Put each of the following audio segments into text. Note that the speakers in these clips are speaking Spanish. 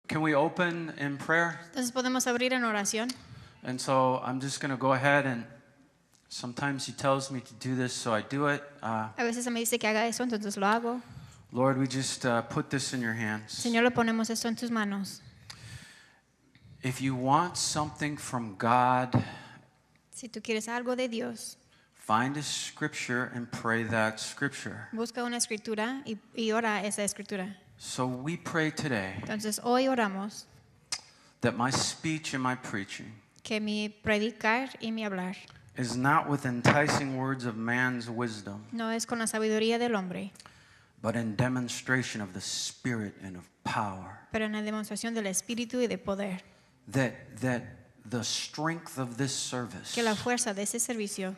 Can we open in prayer? Entonces podemos abrir en oración. And so I'm just going to go ahead and sometimes he tells me to do this, so I do it. A veces me dice que haga eso, entonces lo hago. Lord, we just put this in your hands. Señor, lo ponemos esto en tus manos. If you want something from God, Si tú quieres algo de Dios, find a scripture and pray that scripture. busca una escritura y ora esa escritura. So we pray today Entonces hoy oramos that my speech and my preaching que mi predicar y mi hablar is not with enticing words of man's wisdom, no es con la sabiduría del hombre, but in demonstration of the Spirit and of power. pero en la demostración del Espíritu y de poder. That the strength of this service, Que la fuerza de ese servicio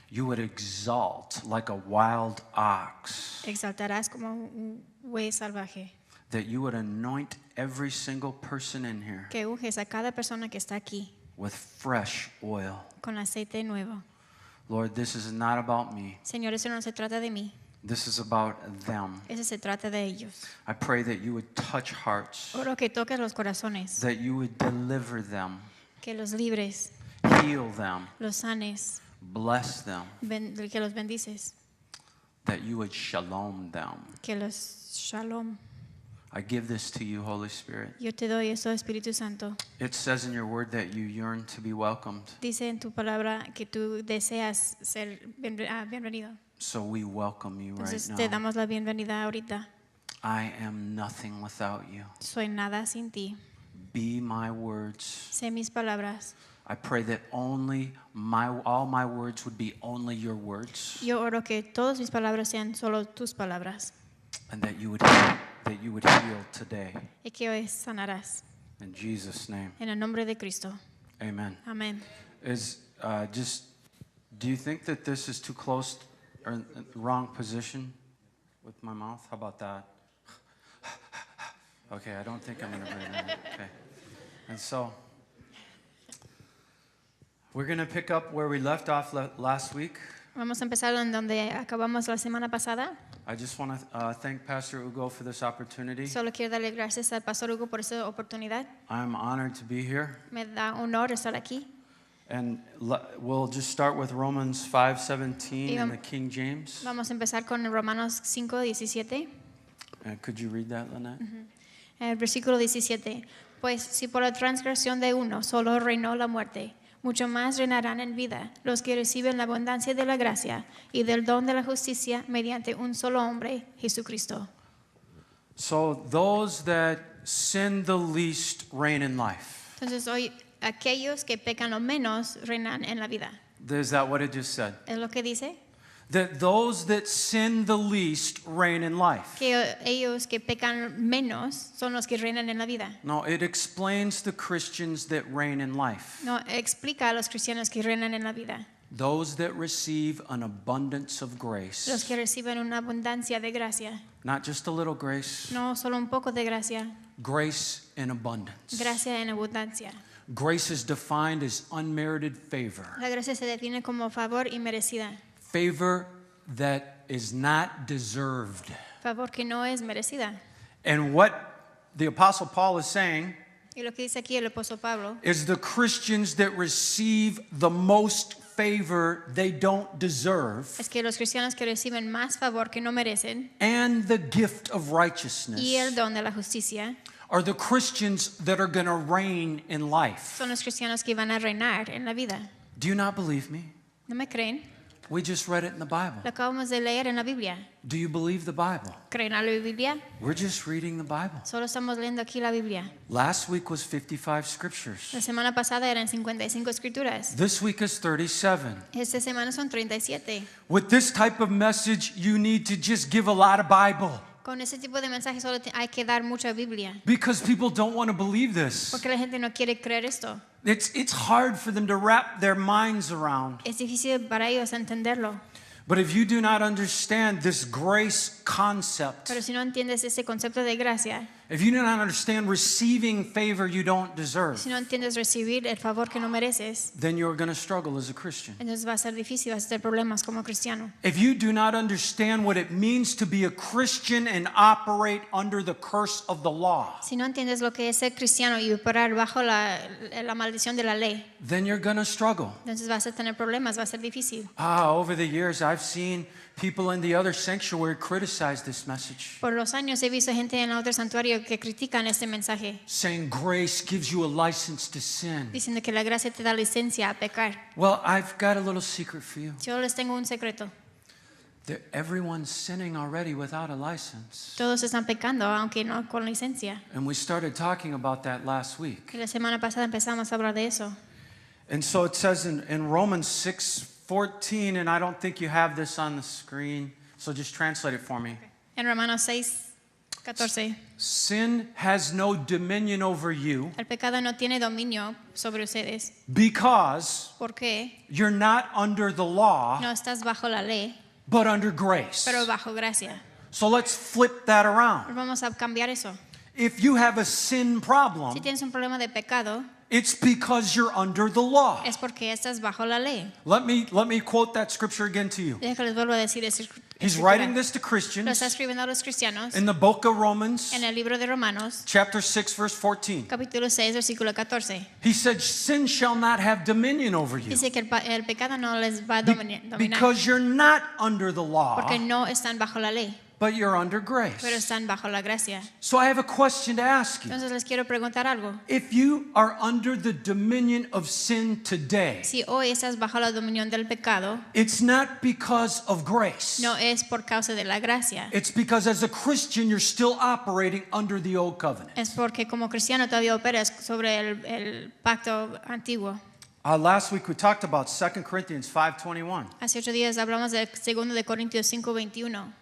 you would exalt like a wild ox. exaltarás como un buey salvaje. That you would anoint every single person in here Que unges a cada persona que está aquí with fresh oil. con aceite nuevo. Lord, this is not about me. Señor, eso no se trata de mí, This is about them. eso se trata de ellos. I pray that you would touch hearts, Oro que toques los corazones, that you would deliver them, que los libres, heal them, los sanes, bless them, que los bendices, that you would shalom them. que los shalom. I give this to you, Holy Spirit. Yo te doy eso, Espíritu Santo. It says in your word that you yearn to be welcomed. Dice en tu palabra que tú deseas ser bienvenido. So we welcome you right Entonces te now. damos la bienvenida ahorita. I am nothing without you. Soy nada sin ti. Be my words. Sé mis palabras. I pray that all my words would be only your words, Yo oro que todas mis palabras sean solo tus palabras and that you would heal today. y que hoy sanarás. In Jesus' name, En el nombre de Cristo. amen. Amén. Do you think that this is too close or in the wrong position with my mouth? How about that? Okay, I don't think I'm going to breathe in. Okay. And so, we're going to pick up where we left off last week. Vamos a empezar en donde acabamos la semana pasada. I just want to thank Pastor Hugo for this opportunity. Solo quiero darle gracias al Pastor Hugo por esa oportunidad. I'm honored to be here. Me da honor estar aquí. And we'll just start with Romans 5:17 in the King James. Vamos a empezar con Romanos 5:17. Could you read that, Lynette? El versículo 17. Pues si por la transgresión de uno solo reinó la muerte, mucho más reinarán en vida los que reciben la abundancia de la gracia y del don de la justicia mediante un solo hombre, Jesucristo. So those that sin the least reign in life. Entonces hoy aquellos que pecan lo menos reinan en la vida. Is that what it just said? ¿Es lo que dice? That those that sin the least reign in life. Que ellos que pecan menos son los que reinan en la vida. No, it explains the Christians that reign in life. No, explica a los cristianos que reinan en la vida. Those that receive an abundance of grace. Los que reciben una abundancia de gracia. Not just a little grace. No solo un poco de gracia. Grace in abundance. Gracia en abundancia. Grace is defined as unmerited favor. La gracia se define como favor y merecida. Favor that is not deserved. Favor que no es merecida. And what the Apostle Paul is saying Y lo que dice aquí el apóstol Pablo is the Christians that receive the most favor they don't deserve es que los cristianos que reciben más favor que no merecen and the gift of righteousness y el don de la justicia are the Christians that are going to reign in life. son los cristianos que van a reinar en la vida. Do you not believe me? ¿No me creen? We just read it in the Bible. Lo acabamos de leer en la Biblia. Do you believe the Bible? ¿Creen a la Biblia? We're just reading the Bible. Solo estamos leyendo aquí la Biblia. Last week was 55 scriptures. La semana pasada eran 55 escrituras. This week is 37. Esta semana son 37. With this type of message, you need to just give a lot of Bible. Con ese tipo de mensajes solo hay que dar mucha Biblia. Because people don't want to believe this. Porque la gente no quiere creer esto. It's hard for them to wrap their minds around. Es difícil para ellos entenderlo. But if you do not understand this grace concept, Pero si no entiendes ese concepto de gracia, if you do not understand receiving favor you don't deserve, Si no entiendes recibir el favor que no mereces, then you're going to struggle as a Christian. entonces va a ser difícil, vas a tener problemas como cristiano. If you do not understand what it means to be a Christian and operate under the curse of the law, Si no entiendes lo que es ser cristiano y operar bajo la maldición de la ley, then you're going to struggle. entonces vas a tener problemas, va a ser difícil. Over the years, I've seen people in the other sanctuary criticize this message, Por los años he visto gente en el otro santuario que critican este mensaje, saying grace gives you a license to sin. diciendo que la gracia te da licencia a pecar. Well, I've got a little secret for you. Yo les tengo un secreto. Everyone's sinning already without a license. Todos están pecando, aunque no con licencia. And we started talking about that last week. Y la semana pasada empezamos a hablar de eso. And so it says in Romans 6:14, and I don't think you have this on the screen, so just translate it for me. En Romanos 6:14, Sin has no dominion over you el pecado no tiene dominio sobre ustedes, because porque you're not under the law, no estás bajo la ley, but under grace. pero bajo gracia. So let's flip that around. Vamos a cambiar eso. If you have a sin Si problem, tienes un problema de pecado, it's because you're under the law. es porque estás bajo la ley. Let me quote that scripture again to you. Deja que les vuelvo a decir esa He's escritura. writing this to Lo está Christians escribiendo a los cristianos in the book of Romans, en el libro de Romanos, chapter 6, verse 14. capítulo 6, versículo 14. He said, sin shall not have dominion over you Dice que el pecado no les va a dominar, because you're not under the law, porque no están bajo la ley, but you're under pero grace. están bajo la gracia. So I have a question to ask you. Entonces les quiero preguntar algo. If you are under the dominion of sin today, Si hoy estás bajo la dominión del pecado, it's not because of grace. no es por causa de la gracia. It's because as a Christian, you're still operating under the old covenant. Es porque como cristiano todavía operas sobre el pacto antiguo. Last week we talked about 2 Corinthians 5:21. Hace 8 días hablamos del 2 de Corintios 5:21.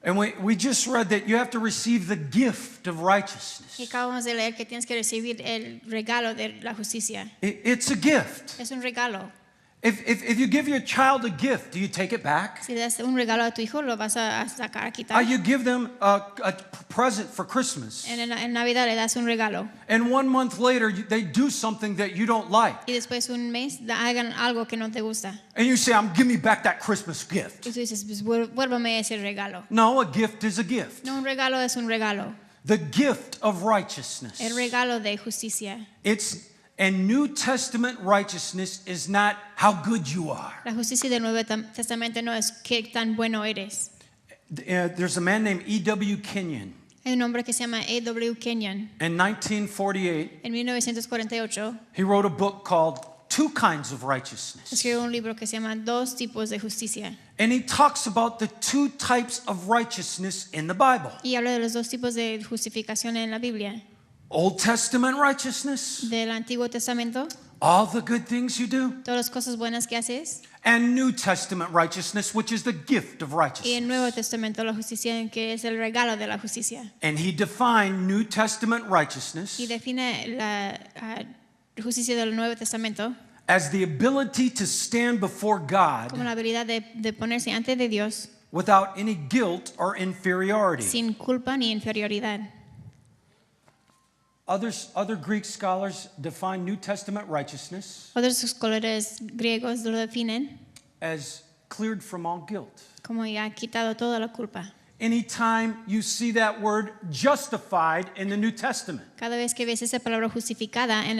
And we just read that you have to receive the gift of Y righteousness. acabamos de leer que tienes que recibir el regalo de la justicia. It's a gift. Es un regalo. If you give your child a gift, do you take it back? Si das un regalo a tu hijo, lo vas a sacar, a quitar. You give them a present for Christmas. En Navidad le das un regalo. And 1 month later, they do something that you don't like. Y después un mes hagan algo que no te gusta. And you say, give me back that Christmas gift. Y tú dices, pues vuélvame ese regalo. No, a gift is a gift. No, un regalo es un regalo. The gift of righteousness. El regalo de justicia. And New Testament righteousness is not how good you are. La justicia del Nuevo Testamento no es qué tan bueno eres. There's a man named E.W. Kenyon. Hay un hombre que se llama A.W. Kenyon. In 1948, En 1948 he wrote a book called Two Kinds of Righteousness. escribió un libro que se llama Dos tipos de justicia. And he talks about the two types of righteousness in the Bible. Y habla de los dos tipos de justificación en la Biblia. Old Testament righteousness, Del Antiguo Testamento, all the good things you do. todas las cosas buenas que haces. And New Testament righteousness, which is the gift of Y el righteousness. Nuevo Testamento, la justicia en que es el regalo de la justicia. And he defined New Testament righteousness Y define la justicia del Nuevo Testamento as the ability to stand before God como la habilidad de ponerse ante de Dios without any guilt or inferiority. sin culpa ni inferioridad. Other Greek scholars define New Testament righteousness Otros escolares griegos lo definen as cleared from all guilt. como ya ha quitado toda la culpa. Anytime you see that word justified in the New Testament, Cada vez que ves esa palabra justificada en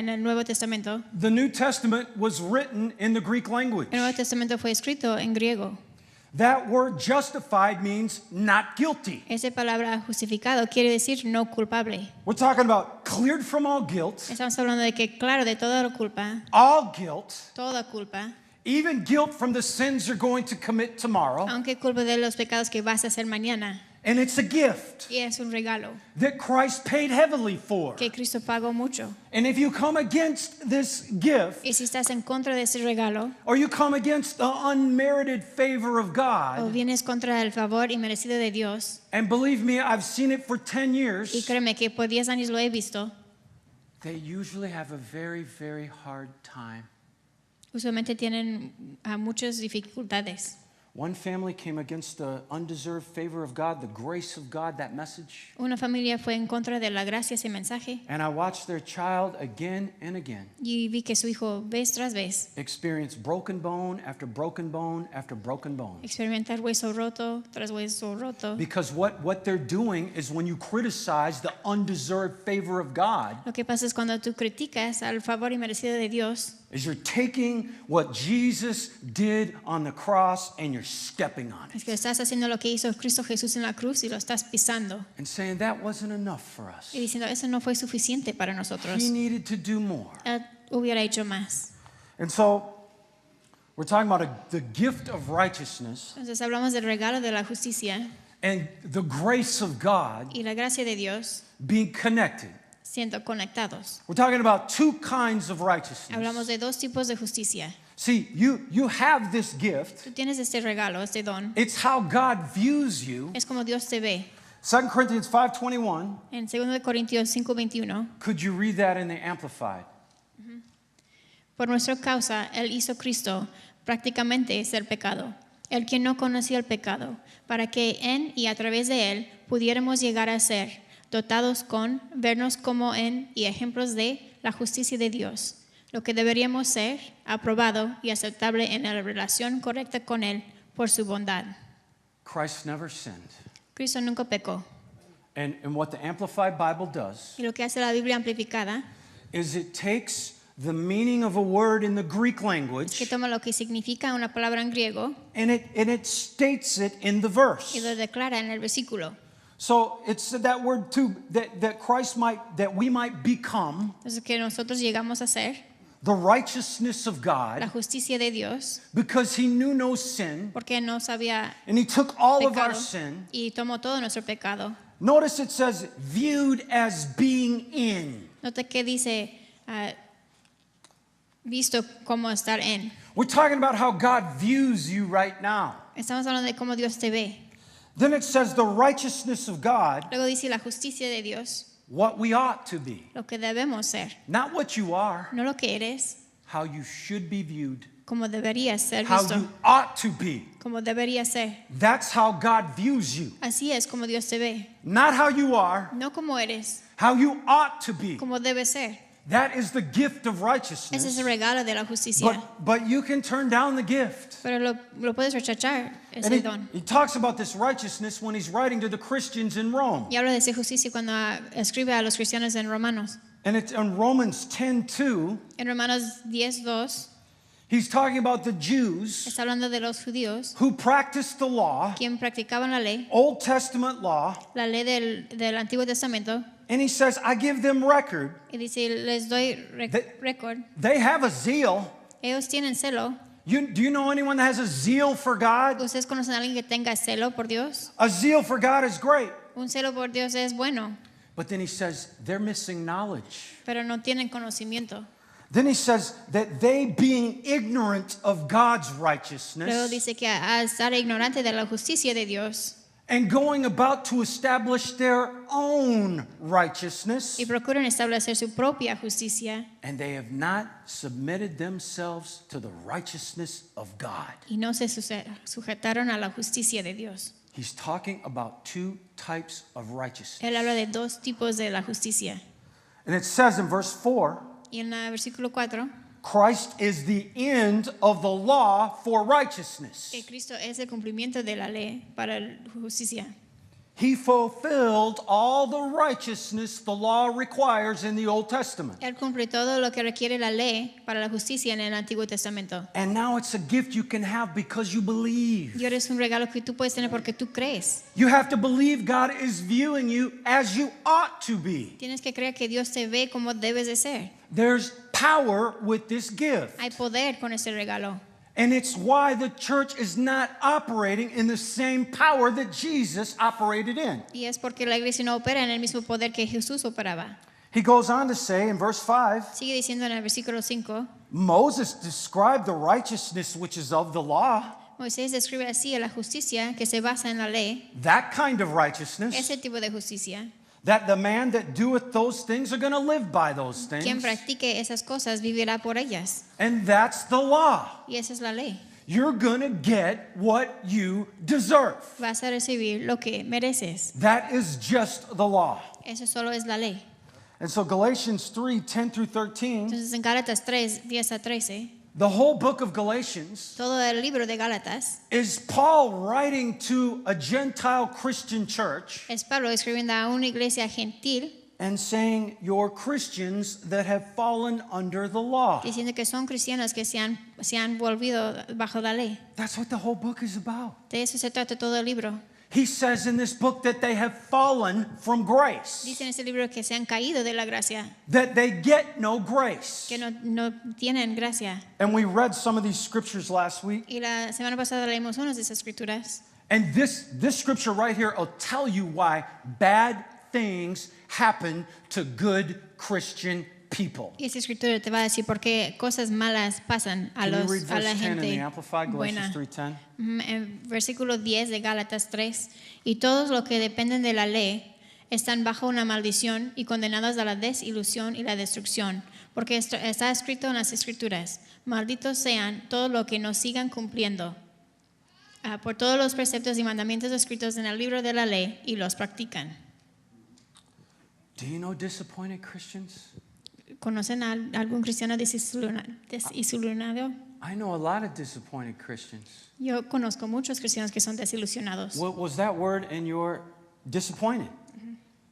el Nuevo Testamento, the New Testament was written in the Greek language. el Nuevo Testamento fue escrito en griego. That word justified means not guilty. Esa palabra justificado quiere decir no culpable. We're talking about cleared from all guilt, Estamos hablando de que, claro, de toda la culpa, all guilt, toda culpa, even guilt from the sins you're going to commit tomorrow. aunque culpa de los pecados que vas a hacer mañana. And it's a gift Y es un regalo that Christ paid heavily for. que Cristo pagó mucho. And if you come against this gift, Y si estás en contra de ese regalo, or you come against the unmerited favor of o God, vienes contra el favor inmerecido de Dios, and believe me, I've seen it for 10 y years, créeme que por 10 años lo he visto, they usually have a very, very hard time. usualmente tienen muchas dificultades. One family came against the undeserved favor of God, the grace of God, that message. Una familia fue en contra de la gracia, ese mensaje, And I watched their child again and again y vi que su hijo vez tras vez experience broken bone after broken bone after broken bone. experimentar hueso roto tras hueso roto. Because what they're doing is when you criticize the undeserved favor of God, Lo que pasa es cuando tú criticas al favor inmerecido de Dios, is you're taking what Jesus did on the cross and you're stepping on es it que estás haciendo lo que hizo Cristo Jesús en la cruz y lo estás pisando and saying that wasn't enough for us. y diciendo eso no fue suficiente para nosotros. He needed to do more. Él hubiera hecho más. And so we're talking about the gift of righteousness Entonces hablamos del regalo de la justicia and the grace of God y la gracia de Dios being connected. siendo conectados. We're talking about two kinds of righteousness. Hablamos de dos tipos de justicia. See, you have this gift. Tú tienes este regalo, este don. It's how God views you. Es como Dios te ve. 2 Corinthians 5:21. En 2 Corintios 5:21, Could you read that in the Amplified? por nuestra causa, Él hizo Cristo prácticamente ser pecado, el que no conocía el pecado, para que en y a través de Él pudiéramos llegar a ser dotados con, vernos como en y ejemplos de la justicia de Dios, lo que deberíamos ser, aprobado y aceptable en la relación correcta con Él por su bondad. Christ never sinned. Cristo nunca pecó. And what the Amplified Bible does Y lo que hace la Biblia amplificada is it takes the meaning of a word in the Greek es que language toma lo que significa una palabra en griego and it states it in the y verse. lo declara en el versículo. So it's that word too that we might become Entonces que nosotros llegamos a ser the righteousness of la God justicia de Dios because he knew no sin porque no sabía and he took all of our pecado sin. y tomó todo nuestro pecado. Notice it says viewed as being in. Nota que dice visto como estar en. We're talking about how God views you right now. Estamos hablando de cómo Dios te ve. Then it says the righteousness of God, Luego dice la justicia de Dios, what we ought to be. lo que debemos ser, Not what you are, no lo que eres, how you should be viewed, como deberías ser how visto, you ought to be. como deberías ser. That's how God views you. Así es como Dios te ve, Not how you are, no como eres, how you ought to be. como debes ser. That is the gift of Ese es righteousness. el regalo de la justicia. But you can turn down the gift. Pero lo puedes rechazar, And ese don. he talks about this righteousness when he's writing to the Christians in Rome. Y habla de esa justicia cuando escribe a los cristianos en Romanos. And it's in Romans 10:2, En Romanos 10:2 he's talking about the Jews está hablando de los judíos, who practiced the law, quien practicaban la ley, Old Testament law, la ley del Antiguo Testamento, and he says, I give them record. y dice, les doy They- récord. They have a zeal. Ellos tienen celo. Do you know anyone that has a zeal for God? ¿Ustedes conocen a alguien que tenga celo por Dios? A zeal for God is great. Un celo por Dios es bueno, But then he says, they're missing knowledge. pero no tienen conocimiento. Then he says that they being ignorant of God's Luego righteousness dice que al estar ignorante de la justicia de Dios and going about to establish their own righteousness, y procuran establecer su propia justicia and they have not submitted themselves to the righteousness of God. y no se sujetaron a la justicia de Dios. He's talking about two types of righteousness. Él habla de dos tipos de la justicia. And it says in verse 4, Y en el versículo 4, Christ is the end of the law for righteousness. que Cristo es el cumplimiento de la ley para la justicia. He fulfilled all the righteousness the law requires in the Old Testament. Él cumple todo lo que requiere la ley para la justicia en el Antiguo Testamento. And now it's a gift you can have because you believe. Y ahora es un regalo que tú puedes tener porque tú crees. You have to believe God is viewing you as you ought to be. Tienes que creer que Dios te ve como debes de ser. There's power with this gift. Hay poder con ese regalo. And it's why the church is not operating in the same power that Jesus operated in. Y es porque la iglesia no opera en el mismo poder que Jesús operaba. He goes on to say in verse 5, Sigue diciendo en el versículo 5, Moses described the righteousness which is of the law, Moisés describe así a la justicia que se basa en la ley, that kind of righteousness, ese tipo de justicia. that the man that doeth those things are going to live by those Quien things. practique esas cosas vivirá por ellas. And that's the law. Y esa es la ley. you're going to get what you deserve. vas a recibir lo que mereces. That is just the law. Eso solo es la ley. And so Galatians 3:10 through 13, Entonces en Gálatas 3, 10 a 13, the whole book of Galatians todo el libro de Gálatas is Paul writing to a Gentile Christian church es Pablo escribiendo a una iglesia gentil and saying, you're Christians that have fallen under the law. diciendo que son cristianos que se han volvido bajo la ley. That's what the whole book is about. De eso se trata todo el libro. He says in this book that they have fallen from grace, Dice en este libro que se han caído de la gracia, that they get no grace. que no tienen gracia. And we read some of these scriptures last week. Y la semana pasada leímos unas de esas escrituras. And this scripture right here will tell you why bad things happen to good Christian people. Y esa escritura te va a decir por qué cosas malas pasan a Can you read la verse 10 in the gente Amplified, buena. Galatians 3:10? En versículo 10 de Gálatas 3, y todos los que dependen de la ley están bajo una maldición y condenados a la desilusión y la destrucción, porque está escrito en las escrituras, malditos sean todos los que no sigan cumpliendo por todos los preceptos y mandamientos escritos en el libro de la ley y los practican. Do you know disappointed Christians? ¿Conocen a algún cristiano desilusionado? I know a lot of disappointed Christians. Yo conozco muchos cristianos que son desilusionados. What was that word in your disappointed?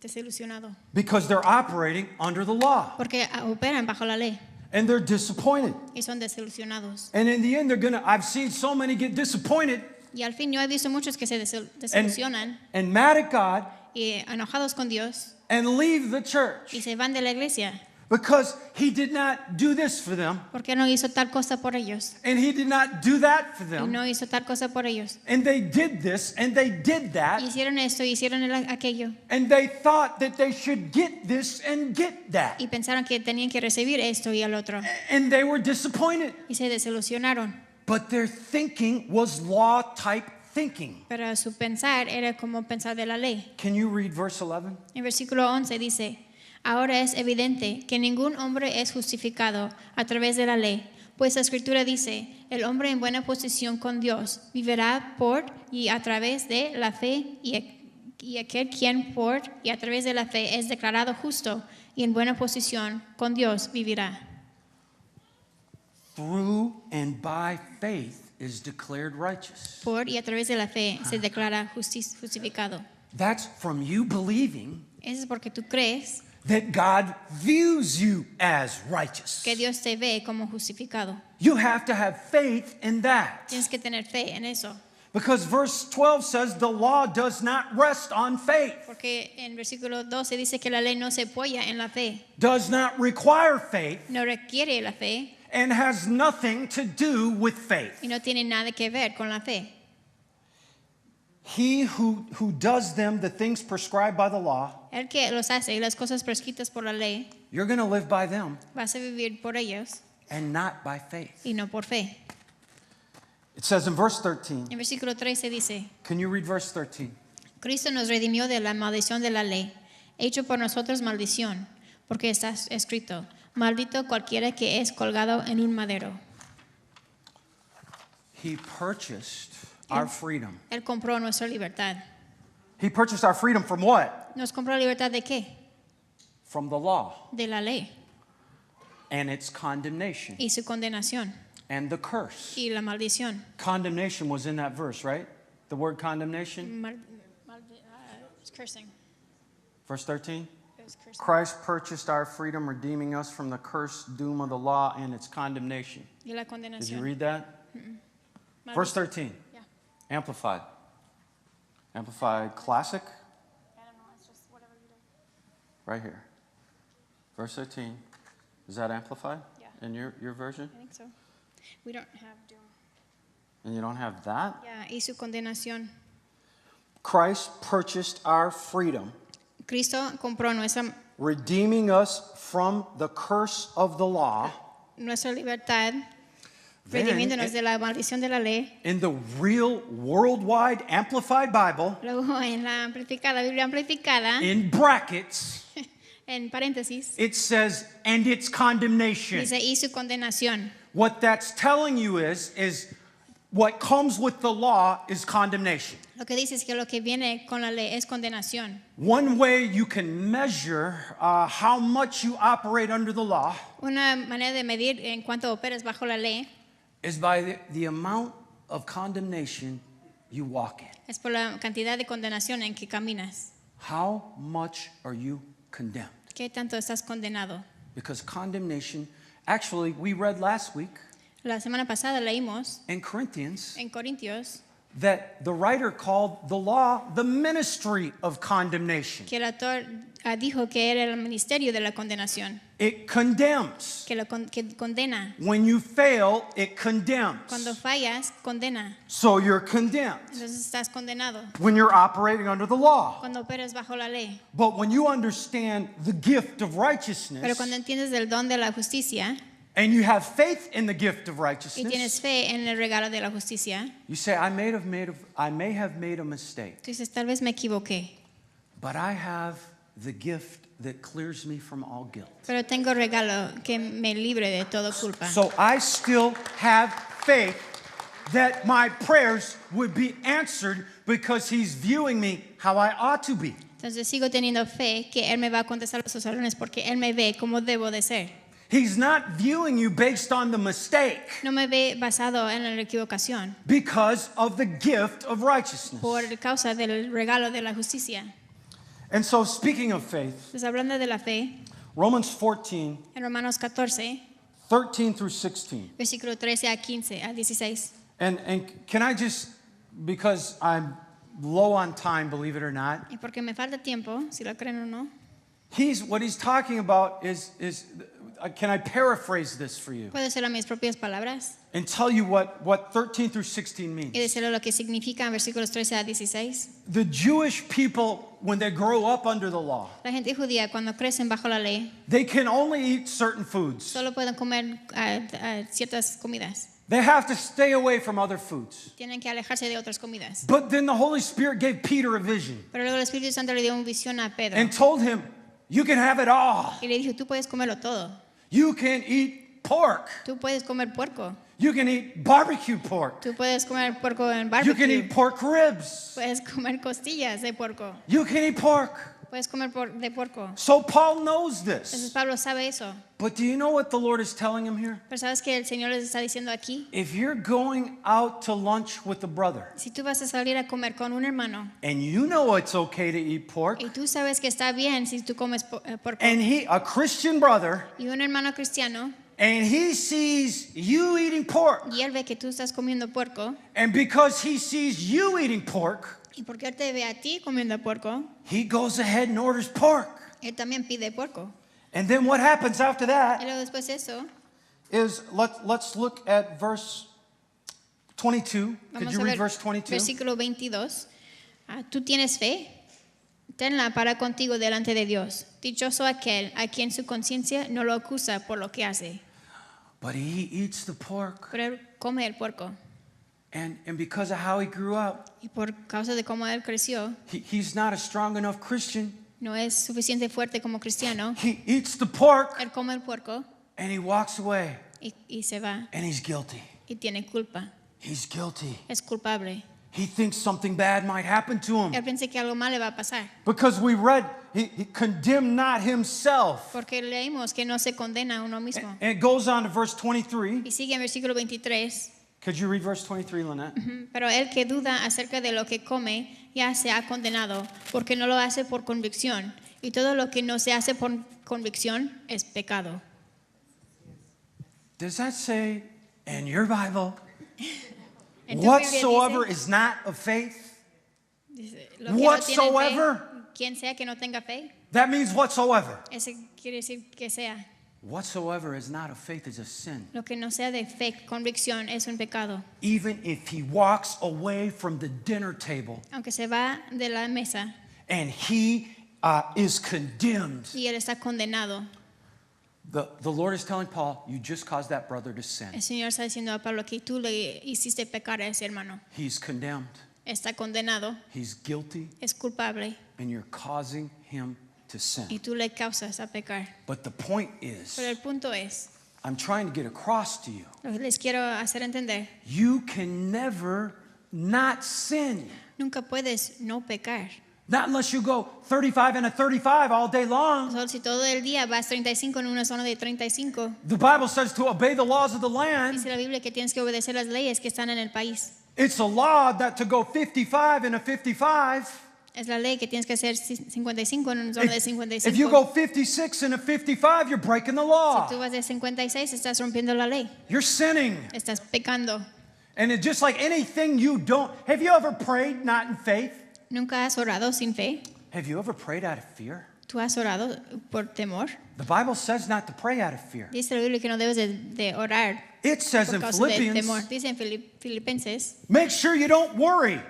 Desilusionado. Because they're operating under the law Porque operan bajo la ley and they're disappointed. y son desilusionados. And in the end, I've seen so many get disappointed Y al fin yo he visto muchos que se desilusionan and mad at God y enojados con Dios and leave the church y se van de la iglesia because He did not do this for them porque no hizo tal cosa por ellos and He did not do that for y them. no hizo tal cosa por ellos. And they did this and they did that Hicieron esto, hicieron aquello and they thought that they should get this and get that. y pensaron que tenían que recibir esto y el otro And they were disappointed. y se desilusionaron. But their thinking was law type thinking. Pero su pensar era como pensar de la ley. Can you read verse 11? En versículo 11 dice, ahora es evidente que ningún hombre es justificado a través de la ley, pues la escritura dice, el hombre en buena posición con Dios vivirá por y a través de la fe y aquel quien por y a través de la fe es declarado justo y en buena posición con Dios vivirá. Through and by faith is declared righteous. Por y a través de la fe se declara justificado. That's from you believing Eso es porque tú crees that God views you as righteous. que Dios te ve como justificado. You have to have faith in that. Tienes que tener fe en eso. Because verse 12 says the law does not rest on faith, Porque en versículo 12 dice que la ley no se apoya en la fe, does not require faith, no requiere la fe and has nothing to do with faith. y no tiene nada que ver con la fe. He who does them, the things prescribed by the law, El que los hace y las cosas prescritas por la ley, you're going to live by them vas a vivir por ellos and not by faith. y no por fe. It says in verse 13, En versículo 13 dice, can you read verse 13? Cristo nos redimió de la maldición de la ley, hecho por nosotros maldición, porque está escrito, maldito cualquiera que es colgado en un madero. He purchased our freedom. Él compró nuestra libertad. He purchased our freedom from what? ¿Nos compró libertad de qué? From the law De la ley and its condemnation y su condenación and the curse. y la maldición. Condemnation was in that verse, right? The word condemnation, It's cursing. verse 13. It was cursing. Christ purchased our freedom, redeeming us from the curse, doom of the law, and its condemnation. Y la Did you condenación. read that? Verse 13. Yeah. Amplified. Amplified Classic, I don't know. It's just whatever you do. right here. Verse 13. Is that amplified Yeah. in your version? I think so. We don't have doom. And you don't have that? Yeah, y su condenación. Christ purchased our freedom, Cristo compró redeeming us from the curse of the law. nuestra libertad, Then, redimiéndonos de la maldición de la ley. in the real worldwide amplified Bible, Luego en la amplificada, Biblia amplificada, in brackets, en paréntesis, it says, and its condemnation. dice y su condenación. What that's telling you is what comes with the law is condemnation. Lo que dice es que lo que viene con la ley es condenación. One way you can measure how much you operate under the law Una manera de medir en cuanto operas bajo la ley is by the amount of condemnation you walk in. es por la cantidad de condenación en que caminas. How much are you condemned? ¿Qué tanto estás condenado? Because condemnation, actually, we read last week La semana pasada leímos in Corinthians en Corintios that the writer called the law the ministry of condemnation. que el autor dijo que era el ministerio de la condenación, It condemns. que condena. When you fail, it condemns. Cuando fallas, condena. So you're condemned Entonces estás condenado when you're operating under the law. cuando operas bajo la ley. But when you understand the gift of Pero righteousness cuando entiendes del don de la justicia and you have faith in the gift of y tienes righteousness, fe en el regalo de la justicia, you say, I may have made a mistake, tú dices, tal vez me equivoqué, but I have the gift that clears me from all guilt. pero tengo regalo que me libre de toda culpa. So I still have faith that my prayers would be answered because he's viewing me how I ought to be. Entonces sigo teniendo fe que Él me va a contestar sus oraciones porque Él me ve como debo de ser. He's not viewing you based on the mistake No me ve basado en la equivocación because of the gift of righteousness. por causa del regalo de la justicia. And so, speaking of faith, Entonces hablando de la fe, Romans 14, en Romanos 14, 13 through 16. versículo 13 a 15 a 16. And can I just, because I'm low on time, believe it or not, Y porque me falta tiempo, si lo creen o no, what he's talking about is can I paraphrase this for you puedo decirlo a mis propias palabras and tell you what 13 through 16 y means? decirle lo que significa en versículos 13 a 16. The Jewish people, when they grow up under the law, La gente judía cuando crecen bajo la ley they can only eat certain foods. solo pueden comer ciertas comidas. They have to stay away from other foods. Tienen que alejarse de otras comidas. But then the Holy Spirit gave Peter a vision Pero luego el Espíritu Santo le dio una visión a Pedro and told him, you can have it all. y le dijo, tú puedes comerlo todo. You can eat pork. Tú puedes comer puerco. You can eat barbecue pork. Tú puedes comer puerco en You can barbecue. eat pork ribs. Puedes comer costillas de puerco. You can eat pork. Puedes comer de puerco. So Paul knows Entonces this. Pablo sabe eso. But do you know what the Lord is telling him here? Pero ¿sabes que el Señor les está diciendo aquí? If you're going out to lunch with a brother Si tú vas a salir a comer con un hermano and you know it's okay to eat pork, y tú sabes que está bien si tú comes puerco and a Christian brother, y un hermano cristiano and he sees you eating pork, y él ve que tú estás comiendo puerco and because he sees you eating pork, y porque él te ve a ti comiendo puerco, he goes ahead and orders pork. él también pide puerco. And then what happens after Y that luego después de eso, is, let's look at verse 22. Could vamos you a read ver verse 22? versículo 22. ¿Tú tienes fe? Tenla para contigo delante de Dios. Dichoso aquel a quien su conciencia no lo acusa por lo que hace. But he eats the pork. Pero él come el puerco. And because of how he grew up, Y por causa de cómo él creció, he's not a strong enough Christian. no es suficiente fuerte como cristiano. He eats the pork Él come el puerco and he walks away y se va and he's guilty. y tiene culpa. He's guilty. Es culpable. He thinks something bad might happen to him. Él piensa que algo mal le va a pasar. Because we read, he condemned not himself. Porque leímos que no se condena a uno mismo. And it goes on to verse 23. Y sigue en versículo 23. Could you read verse 23, Lynette? Pero el que duda acerca de lo que come ya se ha condenado, porque no lo hace por convicción. Y todo lo que no se hace por convicción es pecado. Does that say in your Bible, En tu Biblia whatsoever is not of faith? dice, lo que no tiene Whatsoever? fe, quien sea que no tenga fe, That means whatsoever. ese quiere decir que sea. Whatsoever is not of faith is a sin. Lo que no sea de fe, convicción, es un pecado. Even if he walks away from the dinner table Aunque se va de la mesa and he is condemned, y él está condenado, the Lord is telling Paul, you just caused that brother to sin. el Señor está diciendo a Pablo que tú le hiciste pecar a ese hermano. He's condemned. Está condenado, He's guilty, es culpable and you're causing him to sin. y tú le causas a pecar. But the point is, Pero el punto es, I'm trying to get across to you. Lo que les quiero hacer entender. You can never not sin. Nunca puedes no pecar. Not unless you go 35 and a 35 all day long. Solo si todo el día vas 35 en una zona de 35. The Bible says to obey the laws of the land. Dice la Biblia que tienes que obedecer las leyes que están en el país. It's a law that to go 55 and a 55. Es la ley que tienes que hacer 55 en una zona de 55. If you go 56 and a 55, you're breaking the law. Si tú vas de 56, estás rompiendo la ley. You're sinning. Estás pecando. And it just like anything you don't. Have you ever prayed not in faith? ¿Nunca has orado sin fe? Have you ever prayed out of fear? ¿Tú has orado por temor? The Bible says not to pray out of fear. Dice la Biblia que no debes de orar It says por in causa de temor. Philippians, Dice en Filipenses, make sure you don't worry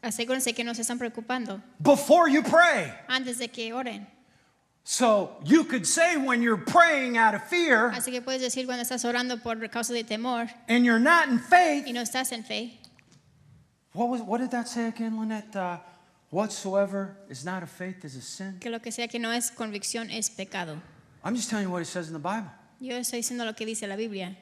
asegúrense que no se están preocupando before you pray. antes de que oren. So you could say when you're praying out of fear Así que puedes decir cuando estás orando por causa de temor and you're not in y faith. no estás en fe. What did that say again, Lynette? Whatsoever is not of faith is a sin. Que lo que sea que no es convicción es pecado. I'm just telling you what it says in the Bible. Yo estoy diciendo lo que dice la Biblia.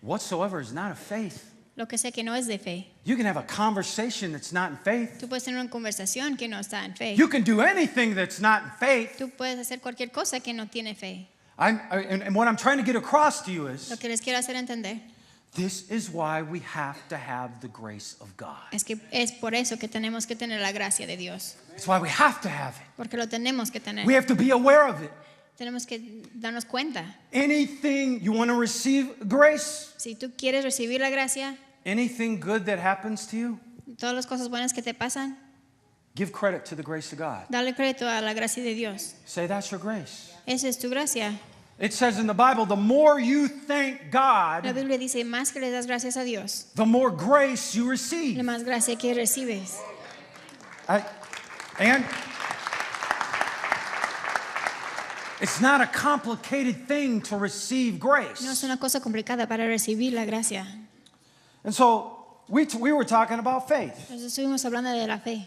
Whatsoever is not of faith. Lo que sea que no es de fe. You can have a conversation that's not in faith. Tú puedes tener una conversación que no está en fe. You can do anything that's not in faith. Tú puedes hacer cualquier cosa que no tiene fe. And what I'm trying to get across to you is Lo que les quiero hacer entender this is why we have to have the grace of God. es que es por eso que tenemos que tener la gracia de Dios. It's why we have to have it. Porque lo tenemos que tener. We have to be aware of it. Tenemos que darnos cuenta. Anything you want to receive grace, Si tú quieres recibir la gracia, anything good that happens to you, todas las cosas buenas que te pasan, give credit to the grace of God. dale crédito a la gracia de Dios. Say that's your grace. Esa es tu gracia. It says in the Bible, the more you thank La God, Biblia dice, más que le das gracias a Dios, the more grace you la receive. más gracia que recibes. And it's not a complicated thing to receive No es grace. una cosa complicada para recibir la gracia. And so we were talking about faith. Entonces estuvimos hablando de la fe.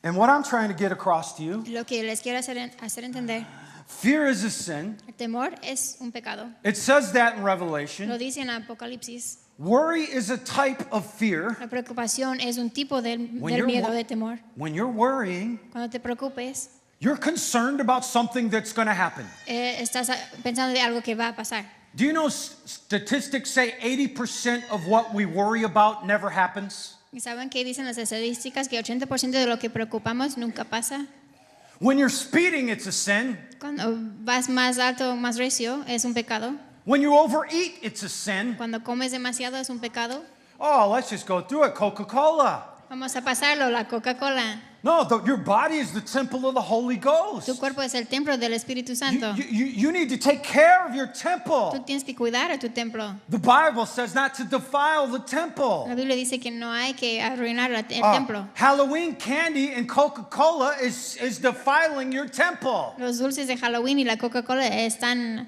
And what I'm trying to get across to you, Lo que les quiero hacer entender, fear is a sin. el temor es un pecado. It says that in Lo Revelation. dice en Apocalipsis. Worry is a type of fear. La preocupación es un tipo del you're miedo, wor- de temor. When you're worrying, Cuando te preocupes, you're concerned about something that's going to happen. estás pensando de algo que va a pasar. Do you know statistics say 80% of what we worry about never happens? ¿Y saben qué dicen las estadísticas? Que 80% de lo que preocupamos nunca pasa. When you're speeding, it's a sin. Cuando vas más alto, más recio, es un pecado. When you overeat, it's a sin. Cuando comes demasiado, es un pecado. Oh, let's just go through it. Coca-Cola. Vamos a pasarlo, la Coca-Cola. No, your body is the temple of the Holy Ghost. Tu cuerpo es el templo del Espíritu Santo. You need to take care of your Tú temple. tienes que cuidar a tu templo. The Bible says not to defile the La temple. Biblia dice que no hay que arruinar el templo. Halloween candy and Coca-Cola is defiling your temple. Los dulces de Halloween y la Coca-Cola están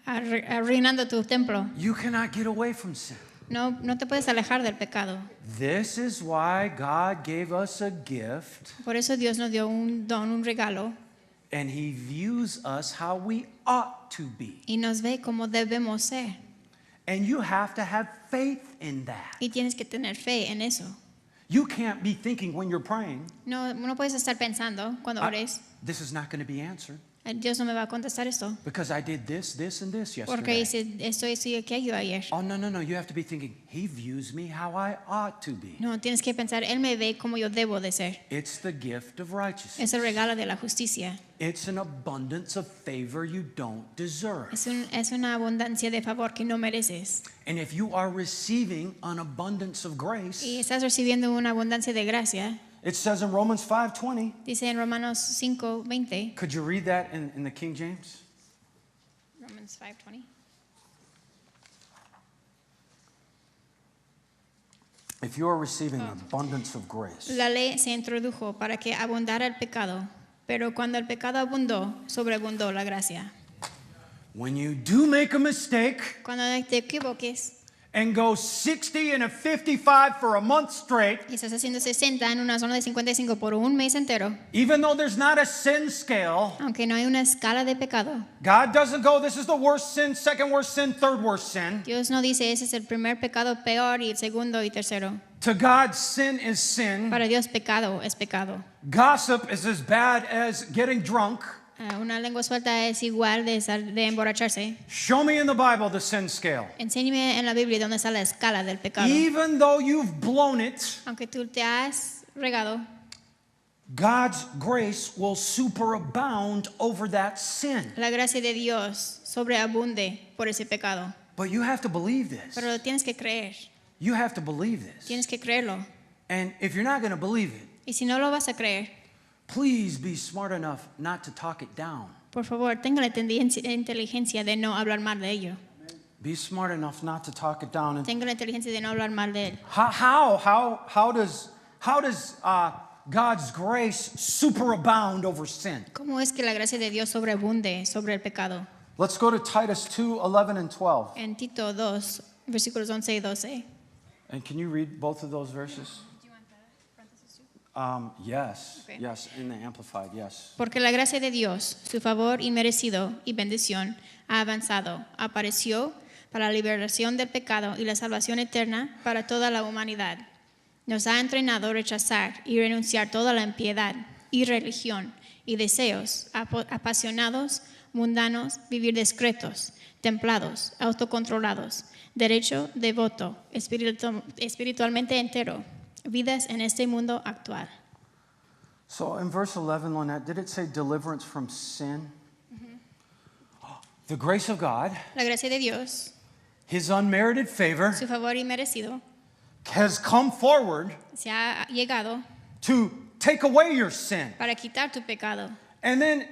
arruinando tu templo. You cannot get away from sin. No te puedes alejar del pecado. This is why God gave us a gift, Por eso Dios nos dio un don, un regalo, and He views us how we ought to be. y nos ve como debemos ser. And you have to have faith in that. Y tienes que tener fe en eso. You can't be thinking when you're praying, No puedes estar pensando cuando ores, this is not going to be answered Dios no me va a contestar esto, because I did this, and this porque yesterday. hice esto y aquello ayer. Oh, no. You have to be thinking, He views me how I ought to be. No, tienes que pensar, Él me ve como yo debo de ser. It's the gift of righteousness. Es el regalo de la justicia. It's an abundance of favor you don't deserve. Es una abundancia de favor que no mereces. And if you are receiving an abundance of grace, Y estás recibiendo una abundancia de gracia. it says in Romans 5:20. Dice en Romanos 5:20. Could you read that in the King James? Romans 5:20. If you are receiving an abundance of grace, La ley se introdujo para que abundara el pecado, pero cuando el pecado abundó, sobreabundó la gracia. when you do make a mistake Cuando te equivoques and go 60 and a 55 for a month straight, y estás haciendo 60 en una zona de 55 por un mes entero, even though there's not a sin scale, aunque no hay una escala de pecado, God doesn't go, this is the worst sin, second worst sin, third worst sin. Dios no dice ese es el primer pecado peor y el segundo y tercero. To God, sin is sin. Para Dios pecado es pecado. Gossip is as bad as getting drunk. Una lengua suelta es igual de emborracharse. Show me in the Bible the sin scale. Enséñame en la Biblia dónde está la escala del pecado. Even though you've blown it, Aunque tú te has regado, God's grace will superabound over that sin. la gracia de Dios sobreabunde por ese pecado. But you have to believe this. Pero lo tienes que creer. You have to believe this. Tienes que creerlo. And if you're not going to believe it, Y si no lo vas a creer, please be smart enough not to talk it down. por favor, tenga la inteligencia de no hablar mal de ello. Be smart enough not to talk it down. And Tenga la inteligencia de no hablar mal de él. how does God's grace superabound over sin? ¿Cómo es que la gracia de Dios sobreabunde sobre el pecado? Let's go to Titus 2:11 and 12. En Tito 2, versículos 11 y 12. And can you read both of those verses? Yes, Okay. yes, in the Amplified, yes. Porque la gracia de Dios, su favor inmerecido y bendición, ha avanzado, apareció para la liberación del pecado y la salvación eterna para toda la humanidad. Nos ha entrenado a rechazar y renunciar toda la impiedad y religión y deseos apasionados, mundanos, vivir discretos, templados, autocontrolados, derecho, devoto, espiritualmente entero, vidas en este mundo actual. So in verse 11, Lynette, did it say deliverance from sin? The grace of God, La gracia de Dios, His unmerited favor, su favor inmerecido, has come forward se ha llegado to take away your sin. para quitar tu pecado. And then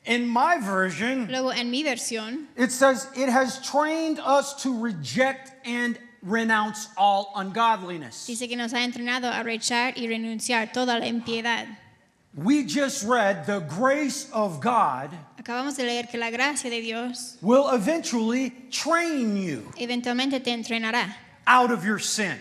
in my version, Luego en mi versión it says it has trained us to reject and renounce all ungodliness. dice que nos ha entrenado a rechazar y renunciar toda la impiedad. We just read the grace of God Acabamos de leer que la gracia de Dios will eventually train you eventualmente te entrenará out of your sin.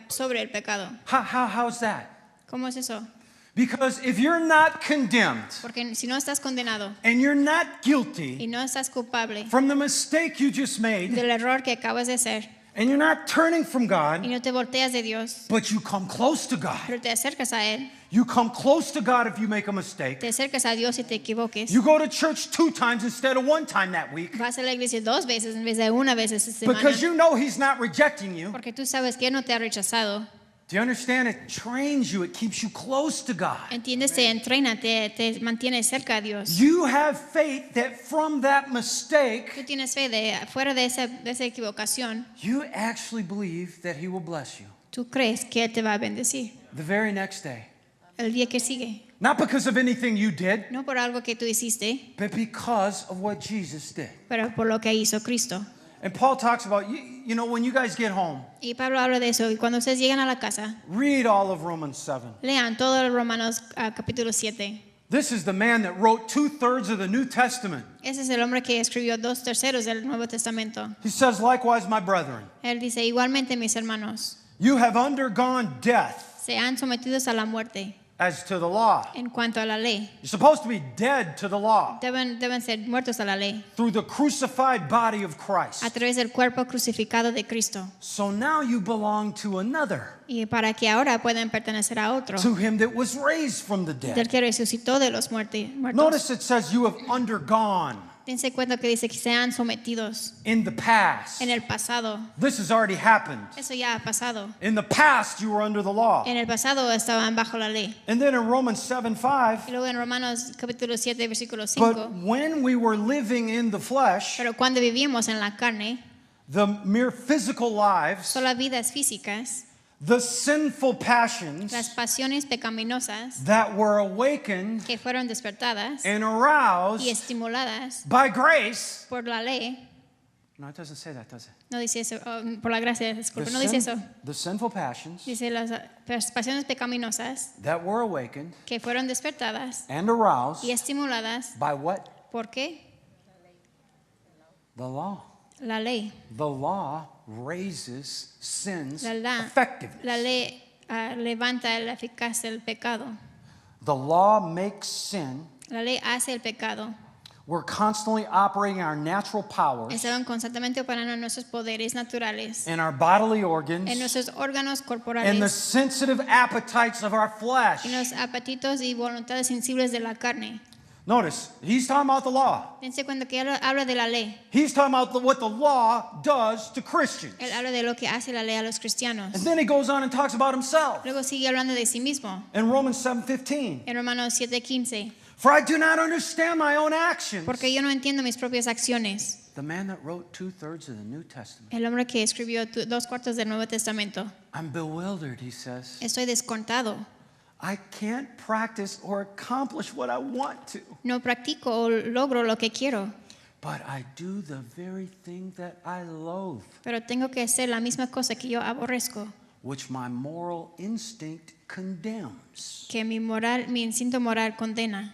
Sobre el pecado. How's that? ¿Cómo es eso? Because if you're not condemned Porque si no estás condenado and you're not y guilty no estás culpable from the mistake you just made del error que acabas de hacer and you're not turning from y God, no te volteas de Dios, but you come close to God. pero te acercas a Él, You come close to God if you make a mistake. te acercas a Dios y te equivoques, You go to church 2 times instead of 1 time that week vas a la iglesia 2 veces en vez de una vez esta semana, because you know He's not rejecting you. porque tú sabes que Él no te ha rechazado. Do you understand? It trains you. It keeps you close to God. ¿Entiendes? Te entrena, te mantiene cerca a Dios. You have faith that from that mistake, Tú tienes fe de fuera de esa equivocación, you actually believe that He will bless you tú crees que Él te va a bendecir the very next day. el día que sigue. Not because of anything you did, No por algo que tú hiciste, but because of what Jesus did. pero por lo que hizo Cristo. And Paul talks about, you know, when you guys get home, Y Pablo habla de eso. Y cuando ustedes llegan a la casa, read all of Romans 7. lean todo el Romanos capítulo 7. This is the man that wrote 2/3 of the New Testament. Ese es el hombre que escribió 2/3 del Nuevo Testamento. He says, likewise, my brethren, Él dice, igualmente mis hermanos, you have undergone death se han sometidos a la muerte as to the law. en cuanto a la ley. You're supposed to be dead to the law Deben ser muertos a la ley through the crucified body of a Christ. través del cuerpo crucificado de Cristo. So now you belong to another, Y para que ahora puedan pertenecer a otro, to him that was raised from the del dead. que resucitó de los muertos. Notice it says you have undergone Dense cuenta que dice que sean sometidos in the past. en el pasado. This has already happened. Eso ya ha pasado. In the past, you were under the law. En el pasado estaban bajo la ley. And then in Romans Y 7:5, luego en Romanos capítulo 7, versículo but 5. when we were living in the flesh, Pero cuando vivimos en la carne, the mere physical lives, solo vidas físicas, the sinful las passions pasiones pecaminosas that were awakened que fueron despertadas and y aroused estimuladas by grace. por la ley. No, it doesn't say that, does it? No dice eso, por la gracia, disculpe, no dice eso. The sinful passions Dice las pasiones pecaminosas that were awakened que fueron despertadas and aroused y estimuladas. by what? ¿Por qué? The law. La ley. The law raises sin's La effectiveness. ley levanta la eficacia del pecado. The law makes sin. La ley hace el pecado. We're constantly operating our natural powers Estaban constantemente operando nuestros poderes naturales, in our bodily en organs, nuestros órganos and the corporales, sensitive appetites of our flesh. en los apetitos y voluntades sensibles de la carne. Notice, he's talking about the law. Dense cuenta que él habla de la ley. He's talking about what the law does to Christians. Él habla de lo que hace la ley a los cristianos. And then he goes on and talks about himself Luego sigue hablando de sí mismo. in Romans 7:15. En Romanos 7:15. For I do not understand my own actions. Porque yo no entiendo mis propias acciones. The man that wrote 2/3 of the New Testament. El hombre que escribió 2/4 del Nuevo Testamento. I'm bewildered, he says. Estoy descontado. I can't practice or accomplish what I want to, No practico o logro lo que quiero. but I do the very thing that I loathe, Pero tengo que hacer la misma cosa que yo aborrezco. which my moral instinct condemns. Que mi instinto moral condena.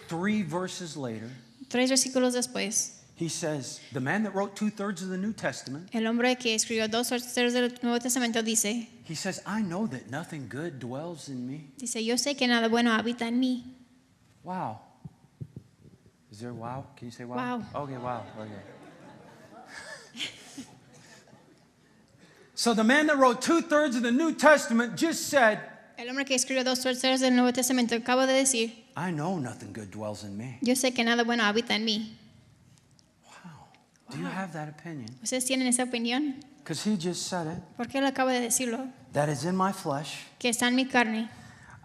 3 verses later, 3 versículos después. he says, the man that wrote 2/3 of the New Testament, El hombre que escribió 2/3 del Nuevo Testamento dice, he says, I know that nothing good dwells in me. yo sé que nada bueno habita en mí. Wow. Is there wow? Can you say wow? Wow. Okay, wow. Okay. So the man that wrote 2/3 of the New Testament just said, El hombre que escribió 2/3 del Nuevo Testamento acabo de decir, I know nothing good dwells in me. yo sé que nada bueno habita en mí. Wow. Do you have that opinion? ¿Ustedes tienen esa opinión? Because he just said it. Porque él acaba de decirlo, That is in my flesh. que está en mi carne.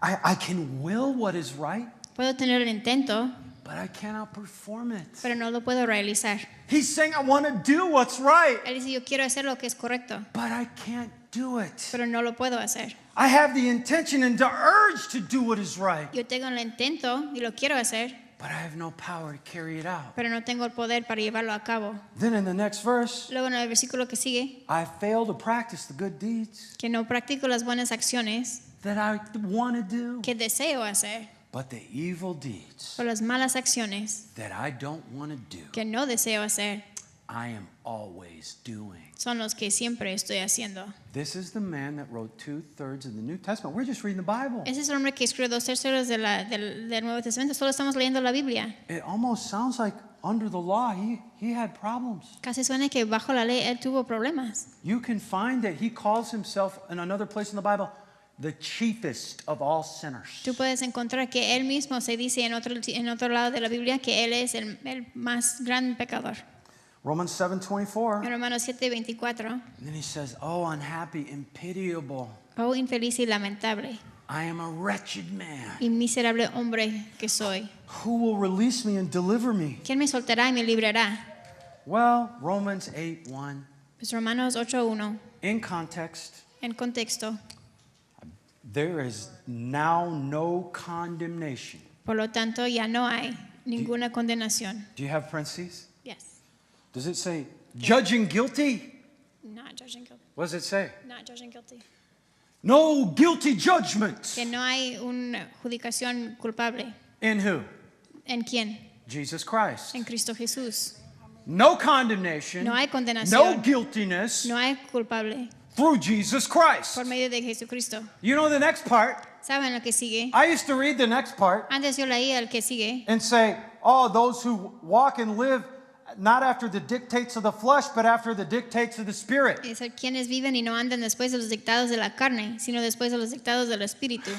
I can will what is right, Puedo tener el intento, but I cannot perform it. pero no lo puedo realizar. He's saying, I want to do what's right, Él dice, yo quiero hacer lo que es correcto, but I can't do it. pero no lo puedo hacer. I have the intention and the urge to do what is right, Yo tengo el intento y lo quiero hacer, but I have no power to carry it out. pero no tengo el poder para llevarlo a cabo. Then in the next verse, Luego en el versículo que sigue, I fail to practice the good deeds que no practico las buenas acciones that I want to do, que deseo hacer, but the evil deeds por las malas acciones that I don't want to do, que no deseo hacer, I am always doing. son los que siempre estoy haciendo. This is the man that wrote 2/3 of the New Testament. We're just reading the Bible. Ese es el hombre que escribió 2/3 del Nuevo Testamento. Solo estamos leyendo la Biblia. It almost sounds like under the law he had problems. Casi suena que bajo la ley él tuvo problemas. You can find that he calls himself in another place in the Bible the chiefest of all sinners. Tú puedes encontrar que él mismo se dice en otro lado de la Biblia que él es el más gran pecador. Romans 7:24. En Romanos 7:24. And then he says, "Oh, unhappy and pitiable. Oh, infeliz y lamentable I am a wretched man. y miserable hombre que soy. Who will release me and deliver me?" ¿Quién me soltará y me librará? Well, Romans 8:1. Pues Romanos 8:1. In context, En contexto. there is now no condemnation. Por lo tanto, ya no hay ninguna condenación. Do you have parentheses? Yes. Does it say judging guilty? Not judging guilty. What does it say? Not judging guilty. No guilty judgment. Que no hay una judicación culpable. In who? ¿En quién? Jesus Christ. En Cristo Jesús. No condemnation. No hay No condenación. guiltiness No hay culpable through Jesus Christ. por medio de Jesucristo. You know the next part? ¿Saben lo que sigue? I used to read the next part Antes yo leía el que sigue. and say, oh, those who walk and live not after the dictates of the flesh, but after the dictates of the Spirit. Es el quienes viven y no andan después de los dictados de la carne, sino después de los dictados del Espíritu.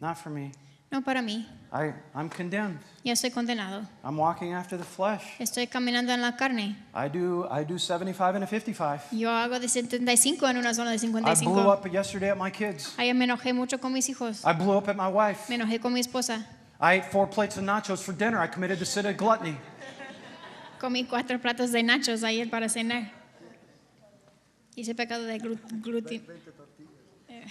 Not for me. No para mí. I'm condemned. Ya estoy condenado. I'm walking after the flesh. Estoy caminando en la carne. I do 75 and a 55. Yo hago de 75 en una zona de I blew 55. up yesterday at my kids. Ayer me enojé mucho con mis hijos. I blew up at my wife. Me enojé con mi esposa. I ate 4 plates of nachos for dinner. I committed the sin of gluttony. Comí 4 platos de nachos ayer para cenar. Hice pecado de gluten.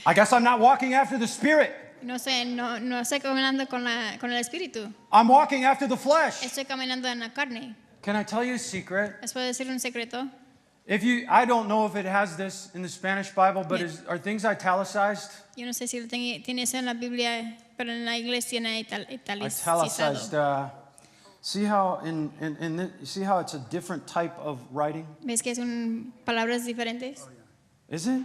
I guess I'm not walking after the Spirit. No estoy caminando con el Espíritu. I'm walking after the flesh. Estoy caminando en la carne. Can I tell you a secret? ¿Les puedo decir un secreto? I don't know if it has this in the Spanish Bible, but Yeah. are things italicized? Yo no sé si tiene eso en la Biblia, pero en la iglesia tiene italicizado. Italicized. See how see how it's a different type of writing? ¿Ves que son palabras diferentes? Is it?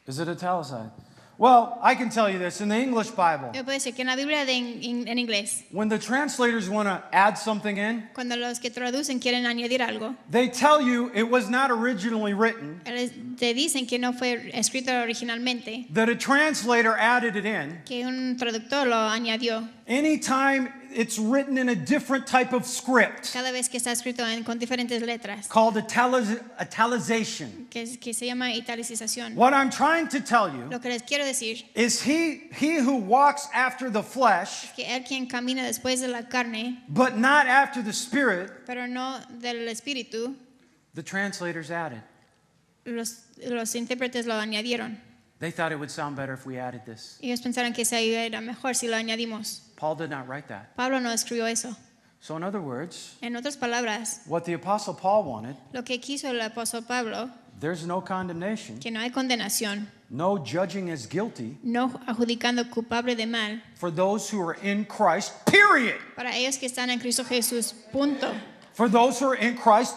Is it italicized? Well, I can tell you this in the English Bible. Yo puedo decir que en la Biblia en inglés, When the translators want to add something in, cuando los que traducen quieren añadir algo, they tell you it was not originally written, te dicen que no fue escrito originalmente, that a translator added it in. que un traductor lo añadió. Anytime it's written in a different type of script Cada vez que está escrito con diferentes letras, called italicization. que se llama italicización. What I'm trying to tell you Lo que les quiero decir is he who walks after the flesh, es que él quien camina después de la carne, but not after the spirit, pero no del espíritu, the translators added. los intérpretes lo añadieron. They thought it would sound better if we added this. Ellos pensaron que era mejor si lo añadimos. Paul did not write that. Pablo no escribió eso. So in other words, En otras palabras, what the Apostle Paul wanted, lo que quiso el apóstol Pablo, there's no condemnation, que no hay condenación, no judging as guilty no adjudicando culpable de mal, for those who are in Christ, period. para ellos que están en Cristo Jesús, punto. For those who are in Christ,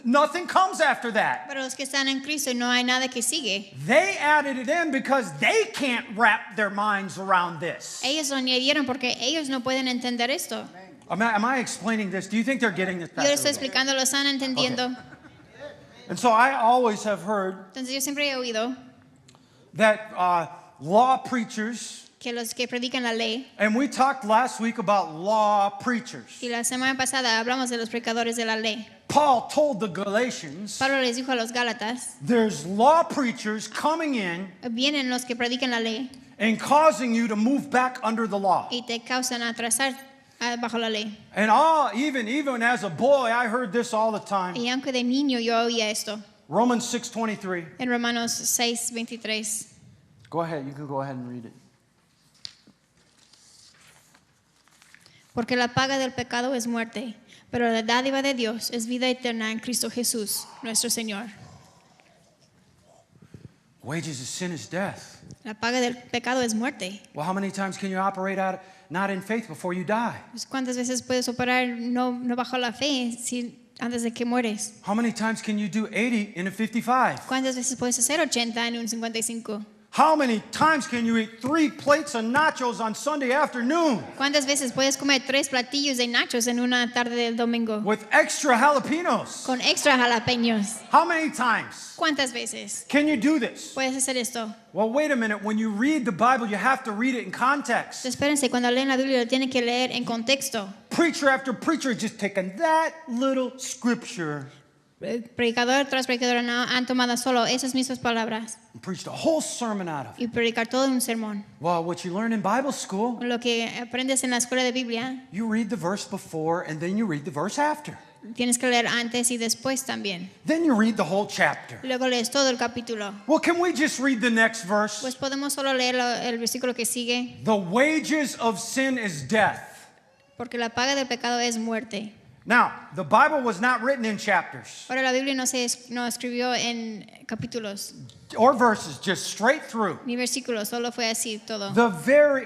nothing comes after that. Para los que están en Cristo no hay nada que sigue. They added it in because they can't wrap their minds around this. Ellos lo añadieron porque ellos no pueden entender esto. Am I explaining this? Do you think they're getting this? Yo lo Pastor? estoy explicando, lo están entendiendo. And so I always have heard Entonces yo siempre he oído that law preachers, que los que predican la ley, and we talked last week about law preachers. y la semana pasada hablamos de los predicadores de la ley. Paul told the Galatians, Pablo les dijo a los Gálatas, there's law preachers coming in vienen los que predican la ley and causing you to move back under the law. y te causan atrasar bajo la ley. And even as a boy, I heard this all the time. Y aunque de niño yo oía esto, Romans 6:23. en Romanos 6:23. Go ahead, you can go ahead and read it. Porque la paga del pecado es muerte, pero la dádiva de Dios es vida eterna en Cristo Jesús, nuestro Señor. Wages of sin is death. La paga del pecado es muerte. Well, how many times can you operate out not in faith before you die? Pues, ¿cuántas veces puedes operar no bajo la fe antes de que mueres? How many times can you do 80 in a 55? ¿Cuántas veces puedes hacer 80 en un 55? How many times can you eat 3 plates of nachos on Sunday afternoon ¿Cuántas veces puedes comer 3 platillos de nachos en una tarde del domingo with extra jalapenos? con extra jalapeños? How many times ¿Cuántas veces can you do this? puedes hacer esto? Well, wait a minute. When you read the Bible, you have to read it in context. Espérense, cuando leen la Biblia lo tienen que leer en contexto. Preacher after preacher has just taken that little scripture Predicador tras predicador han tomado solo esas mismas palabras and preached a whole sermon out of it. y predicar todo un sermón. Well, what you learn in Bible school, Lo que aprendes en la escuela de Biblia, you read the verse before and then you read the verse after. tienes que leer antes y después también. Then you read the whole chapter. Luego lees todo el capítulo. Well, can we just read the next verse? Pues podemos solo leer el versículo que sigue. The wages of sin is death. Porque la paga del pecado es muerte. Now, the Bible was not written in chapters Ahora la Biblia no escribió en capítulos or verses, just straight through. ni versículos, solo fue así todo.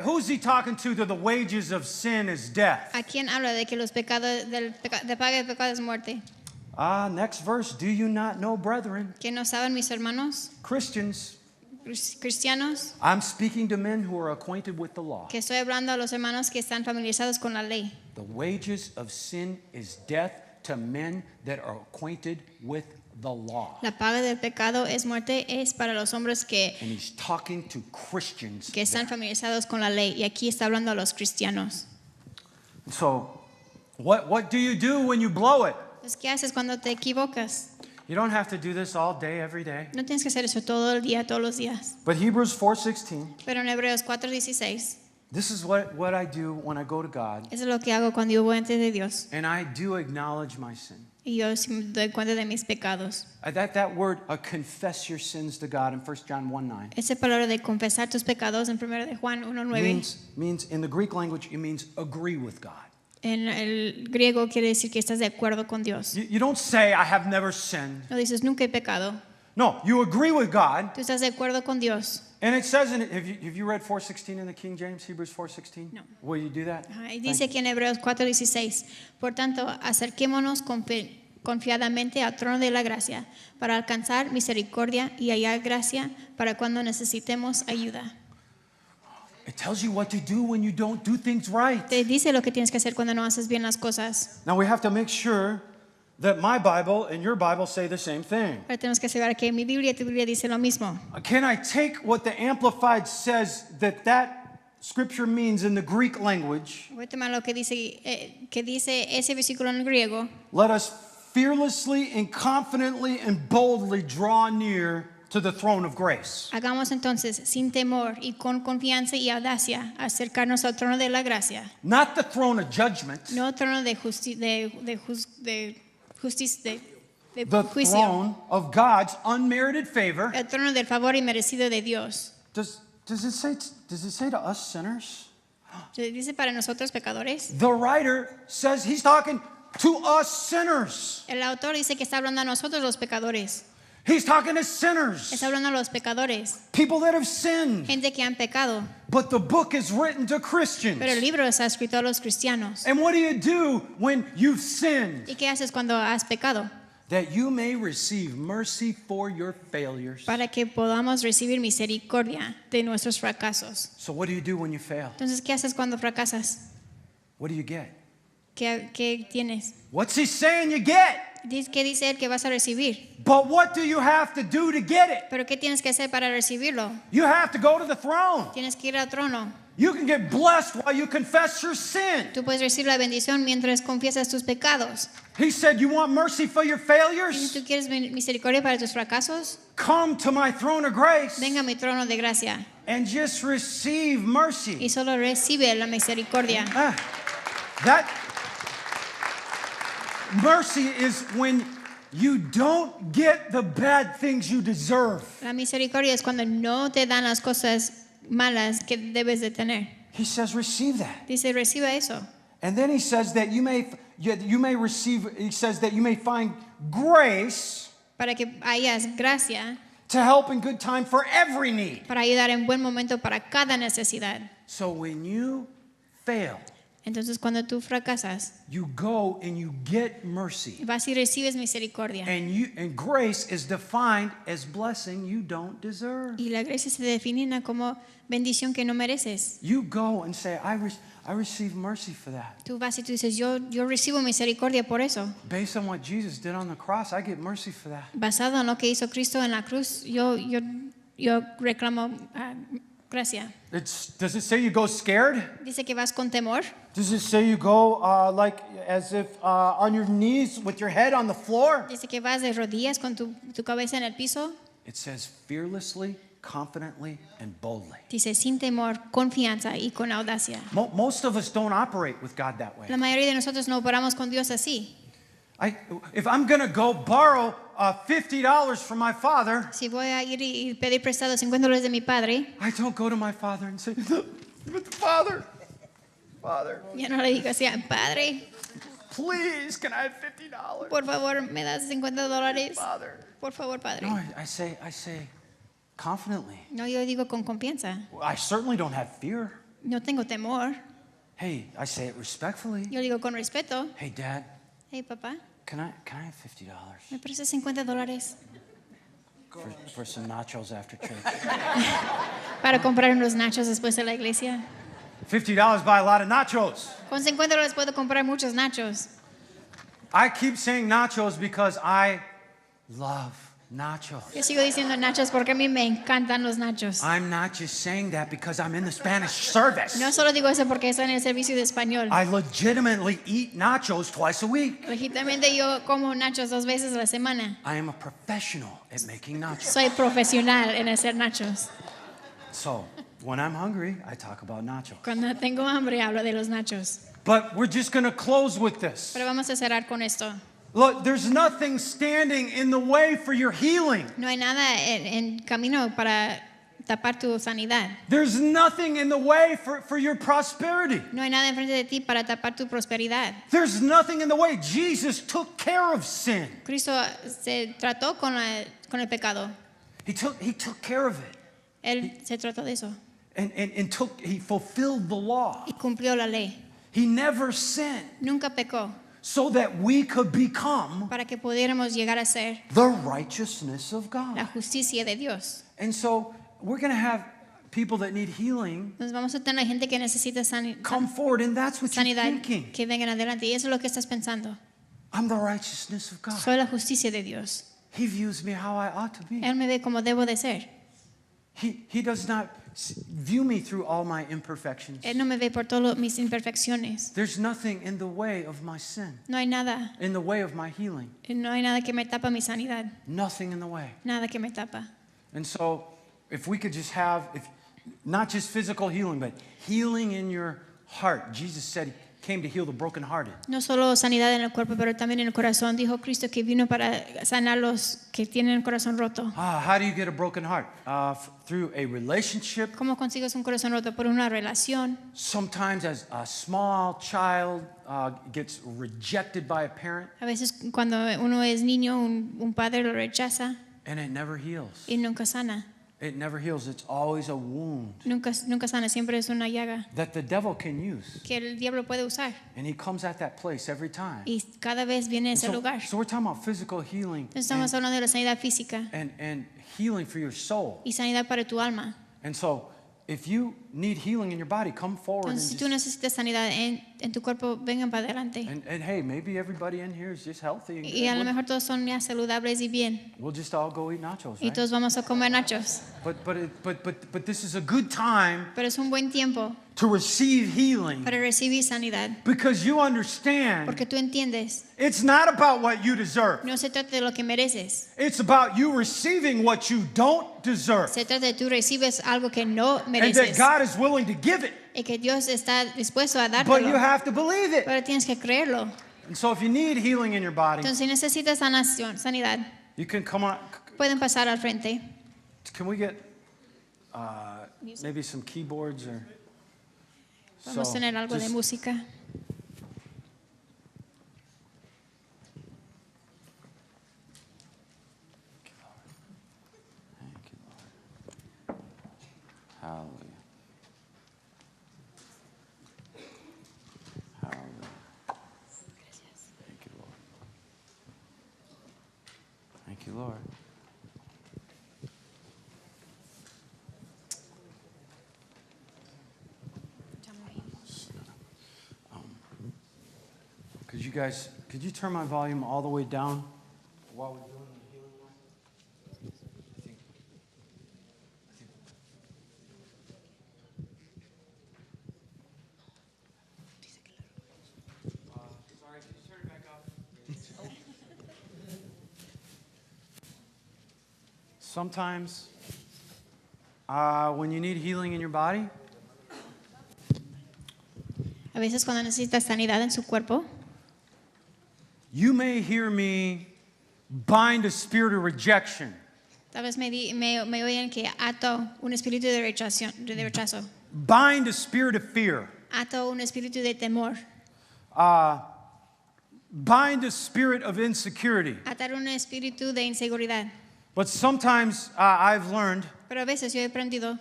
Who's he talking to that the wages of sin is death? ¿A quién habla de que los pecados de paga del pecado es muerte? Next verse. Do you not know, brethren, ¿Que no saben mis hermanos Christians? cristianos? I'm speaking to men who are acquainted with the law. Que estoy hablando a los hermanos que están familiarizados con la ley. The wages of sin is death to men that are acquainted with the law. La paga del pecado es muerte, es para los hombres que And he's talking to Christians. están familiarizados con la ley. Y aquí está hablando a los cristianos. So, what do you do when you blow it? Entonces, ¿qué haces cuando te equivocas? You don't have to do this all day, every day. No tienes que hacer eso todo el día, todos los días. But Hebrews 4:16, Pero en Hebreos 4:16, this is what I do when I go to God, eso es lo que hago cuando yo voy ante de Dios. and I do acknowledge my sin. Y yo sí me doy cuenta de mis pecados. That word, confess your sins to God in 1 John 1:9. Esa palabra de confesar tus pecados en 1 de Juan 1:9. Means in the Greek language, it means agree with God. En el griego quiere decir que estás de acuerdo con Dios. You don't say, I have never sinned. No dices nunca he pecado. No, you agree with God. Tú estás de acuerdo con Dios. And it says, have you read 4:16 in the King James, Hebrews 4:16? No. Will you do that? Ajá, y dice aquí en Hebreos 4:16, por tanto, acerquémonos confiadamente al trono de la gracia para alcanzar misericordia y hallar gracia para cuando necesitemos ayuda. It tells you what to do when you don't do things right. Te dice lo que tienes que hacer cuando no haces bien las cosas. Now we have to make sure that my Bible and your Bible say the same thing. Pero tenemos que asegurar que mi Biblia y tu Biblia dice lo mismo. Can I take what the Amplified says that scripture means in the Greek language? Voy a tomar lo que dice ese versículo en griego. Let us fearlessly and confidently and boldly draw near to the throne of grace. Hagamos entonces sin temor y con confianza y audacia acercarnos al trono de la gracia. Not the throne of judgment, No trono de the juicio. throne of God's unmerited favor. El trono del favor inmerecido de Dios. Does it say to us sinners? Se dice para nosotros pecadores. The writer says he's talking to us sinners. El autor dice que está hablando a nosotros los pecadores. He's talking to sinners, Está hablando a los pecadores. people that have sinned. Gente que han pecado. But the book is written to Christians. Pero el libro está escrito a los cristianos. And what do you do when you've sinned? ¿Y qué haces cuando has pecado? That you may receive mercy for your failures. Para que podamos recibir misericordia de nuestros fracasos. So what do you do when you fail? Entonces, ¿qué haces cuando fracasas? What do you get? ¿Qué tienes? What's he saying you get? ¿Qué dice él que vas a recibir? But what do you have to do to get it? ¿Pero qué tienes que hacer para recibirlo? You have to go to the throne. Tienes que ir al trono. You can get blessed while you confess your sin. Tú puedes recibir la bendición mientras confiesas tus pecados. He said, you want mercy for your ¿Y failures? tú quieres misericordia para tus fracasos? Come to my throne of grace Venga a mi trono de gracia and just receive mercy. y solo recibe la misericordia. That mercy is when you don't get the bad things you deserve. La misericordia es cuando no te dan las cosas malas que debes de tener. He says, receive that. Dice, reciba eso. And then he says that you may receive, he says that you may find grace Para que hayas gracia to help in good time for every need. para ayudar en buen momento para cada necesidad. So when you fail, Entonces, cuando tú fracasas, you go and you get mercy. vas y recibes misericordia. And grace is defined as blessing you don't deserve. Y la gracia se define como bendición que no mereces. You go and say, I receive mercy for that. Tú vas y tú dices, yo recibo misericordia por eso. Based on what Jesus did on the cross, I get mercy for that. Basado en lo que hizo Cristo en la cruz, yo reclamo gracia. Does it say you go scared? Dice que vas con temor. Does it say you go like as if on your knees with your head on the floor? Dice que vas de rodillas con tu cabeza en el piso. It says fearlessly, confidently, and boldly. Dice sin temor, confianza y con audacia. Most of us don't operate with God that way. La mayoría de nosotros no operamos con Dios así. If I'm going to go borrow $50 from my father, Si voy a ir y pedir prestado $50 de mi padre, I don't go to my father and say, but Father, ya no le digo así, Padre, please, can I have $50? por favor, me das $50. Father. Por favor, Padre. No, I say confidently. No, yo digo con confianza. I certainly don't have fear. No tengo temor. Hey, I say it respectfully. Yo digo con respeto. Hey, Dad, Hey, papá, can I have $50 ¿me prestas $50 for some nachos after church? para comprar unos nachos después de la iglesia? $50 buy a lot of nachos. Con $50 puedo comprar muchos nachos. I keep saying nachos because I love nachos. Yo sigo diciendo nachos porque a mí me encantan los nachos. I'm not just saying that because I'm in the Spanish service. No solo digo eso porque estoy en el servicio de español. I legitimately eat nachos twice a week. Legítimamente yo como nachos 2 veces a la semana. I am a professional at making nachos. Soy profesional en hacer nachos. So, when I'm hungry, I talk about nachos. Cuando tengo hambre hablo de los nachos. But we're just going to close with this. Pero vamos a cerrar con esto. Look, there's nothing standing in the way for your healing. No hay nada en camino para tapar tu sanidad. There's nothing in the way for your prosperity. No hay nada enfrente de ti para tapar tu prosperidad. There's nothing in the way. Jesus took care of sin. Cristo se trató con el pecado. He took care of it. Él se trató de eso And he fulfilled the law. y cumplió la ley. He never sinned Nunca pecó so that we could become para que pudiéramos llegar a ser the righteousness of God. la justicia de Dios. And so we're going to have people that need healing Entonces vamos a tener gente que necesita come forward, and that's what you're sanidad, thinking. que vengan adelante. Y eso es lo que estás pensando. I'm the righteousness of God. Soy la justicia de Dios. He views me how I ought to be. Él me ve como debo de ser. He does not view me through all my imperfections. Él no me ve por todas mis imperfecciones. There's nothing in the way of my sin, No hay nada. in the way of my healing. No hay nada que me tapa mi sanidad. Nothing in the way. Nada que me tapa. And so if we could just have, not just physical healing, but healing in your heart. Jesus said he came to heal the brokenhearted. No solo sanidad en el cuerpo, pero también en el corazón. Dijo Cristo que vino para sanar los que tienen el corazón roto. How do you get a broken heart? Through a relationship. ¿Cómo consigues un corazón roto? Por una relación. Sometimes as a small child gets rejected by a parent, A veces cuando uno es niño, un padre lo rechaza and it never heals. y nunca sana. It never heals. It's always a wound Nunca sana, siempre es una llaga that the devil can use. que el diablo puede usar. And he comes at that place every time. Y cada vez viene a ese lugar. So we're talking about physical healing Estamos hablando de la sanidad física and healing for your soul. y sanidad para tu alma. And so if you need healing in your body, come forward and, Entonces, si tú necesitas sanidad en tu cuerpo, vengan para adelante. and hey, maybe everybody in here is just healthy. And Y a lo good. mejor todos son ya saludables y bien. We'll just all go eat nachos, Y right? todos vamos a comer nachos. But this is a good time Pero es un buen tiempo to receive healing para recibir sanidad. because you understand Porque tú entiendes, it's not about what you deserve. no se trata de lo que mereces. It's about you receiving what you don't deserve. Se trata de tú recibes algo que no And that mereces. God is willing to give it. Y que Dios está dispuesto a But you dártelo. have to believe it. Pero tienes que creerlo. And so if you need healing in your body, Entonces, si necesitas sanación, sanidad, you can come on. pueden pasar al frente. Can we get maybe some keyboards or Vamos a tener algo de just- música. Thank you, Lord. Hallelujah. Hallelujah. Thank you, Lord. Thank you, Lord. Could you turn my volume all the way down while we're doing the healing line? Sorry, could you turn it back up? Sometimes, when you need healing in your body, A veces cuando necesitas sanidad en su cuerpo, you may hear me bind a spirit of rejection. tal vez me oyen que ato un espíritu de rechazo, Bind a spirit of fear. ato un espíritu de temor, Bind a spirit of insecurity. atar un espíritu de inseguridad. But sometimes I've learned, Pero a veces yo he aprendido,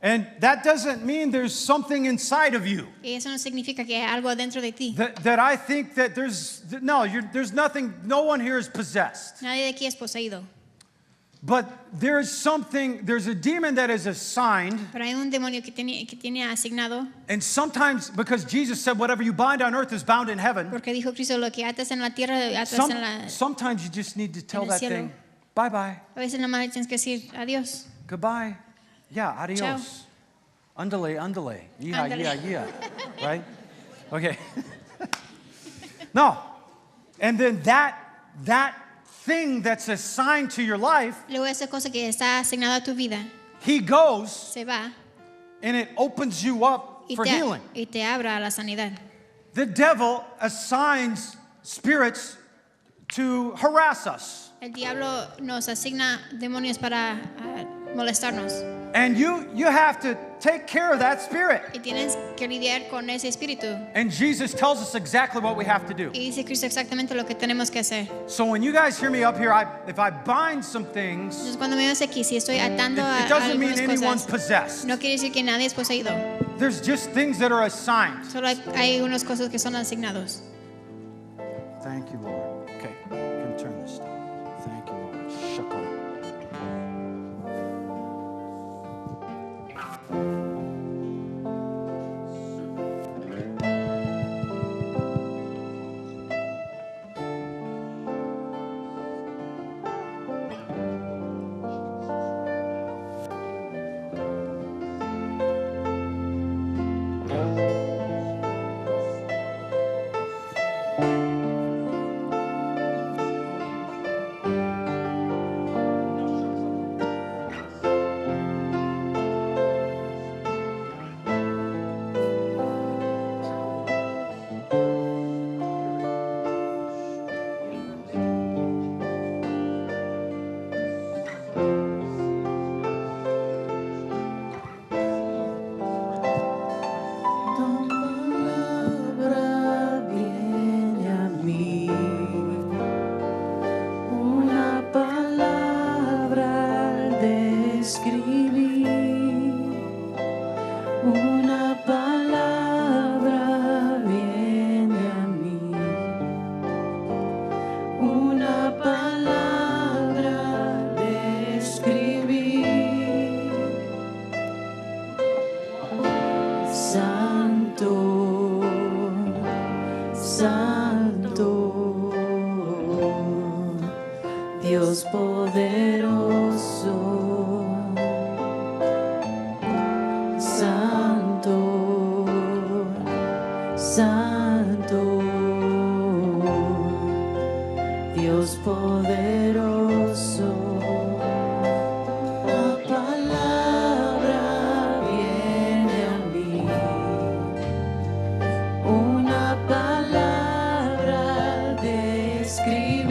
and that doesn't mean there's something inside of you. y eso no significa que hay algo dentro de ti. That I think that there's nothing, no one here is possessed. Nadie de aquí es poseído. But there's a demon that is assigned, Pero hay un demonio que tiene asignado, and sometimes, because Jesus said, whatever you bind on earth is bound in heaven, porque dijo Cristo, lo que atas en la tierra, atas en la... sometimes you just need to tell el that cielo. thing, bye-bye, A veces nada más tienes que decir adiós. goodbye, yeah, adios. Ciao. Andale, yeah, Ándale. yeah, right? Okay. No, and then that thing that's assigned to your life, Luego esa cosa que está asignada a tu vida he goes se va and it opens you up y for healing. te abra a la sanidad. The devil assigns spirits to harass us. El diablo nos asigna demonios para molestarnos. And you have to take care of that spirit. Y tienes que lidiar con ese espíritu. And Jesus tells us exactly what we have to do. Y dice Cristo exactamente lo que tenemos que hacer. So when you guys hear me up here, if I bind some things, Entonces cuando me ves aquí, si estoy atando a it doesn't mean algunas anyone's cosas, possessed. no quiere decir que nadie es poseído. There's just things that are assigned. Solo hay unas cosas que son asignados. Thank you, Lord. Okay, can turn this down. Thank you, Lord. Shaka. Dios poderoso, Santo, Santo, Dios poderoso. La palabra viene a mí, una palabra de escribir.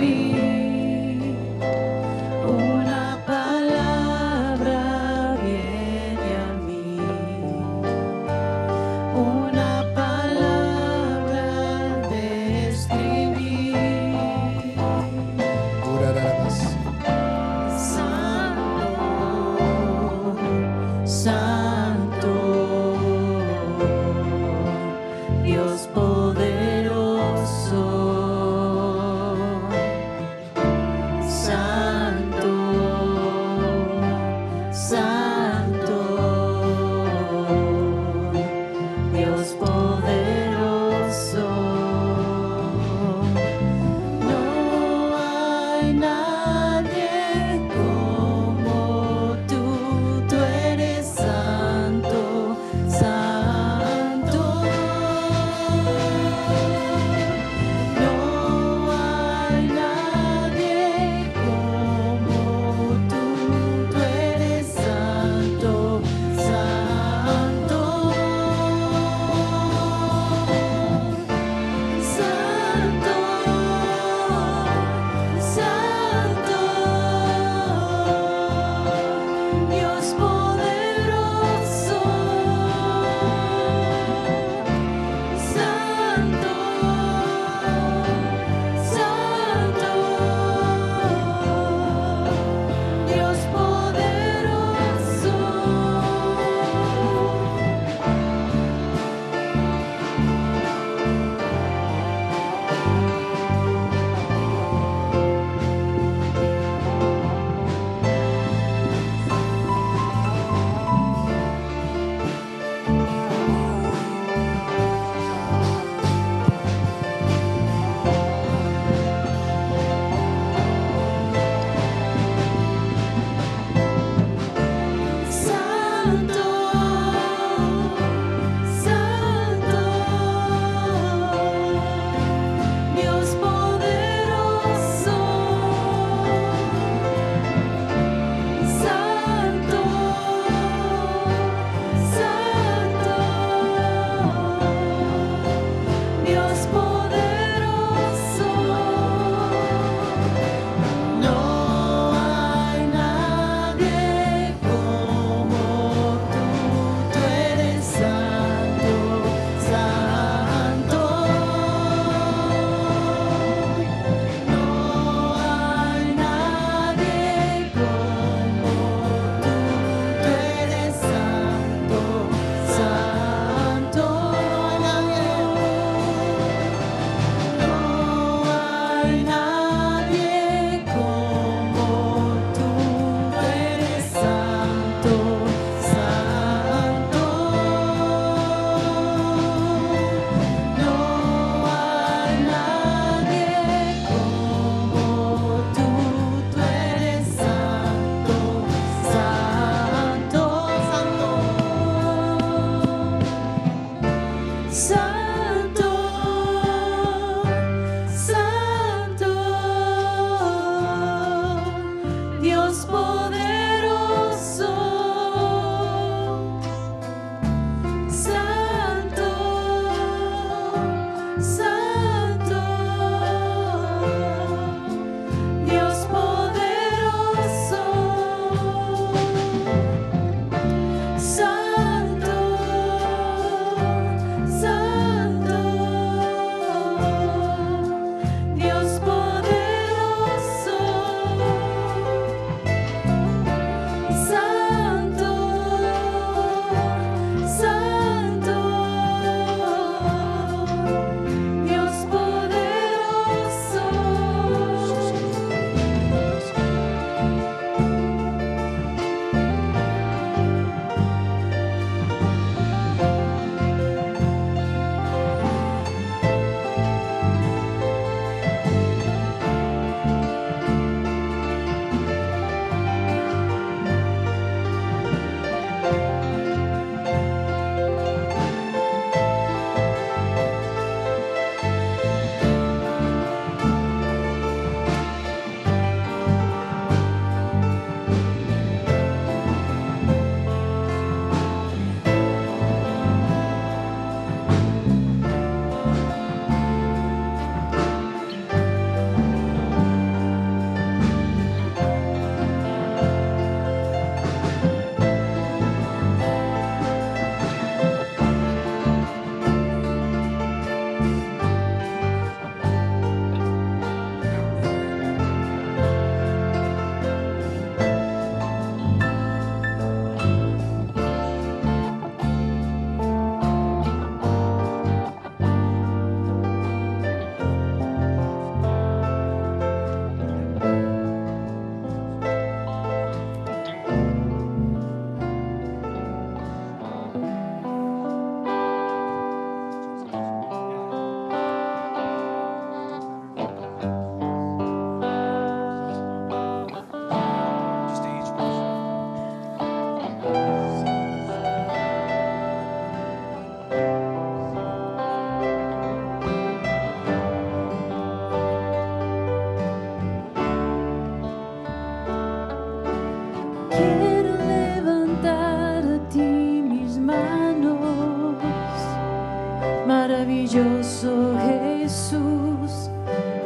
Jesús,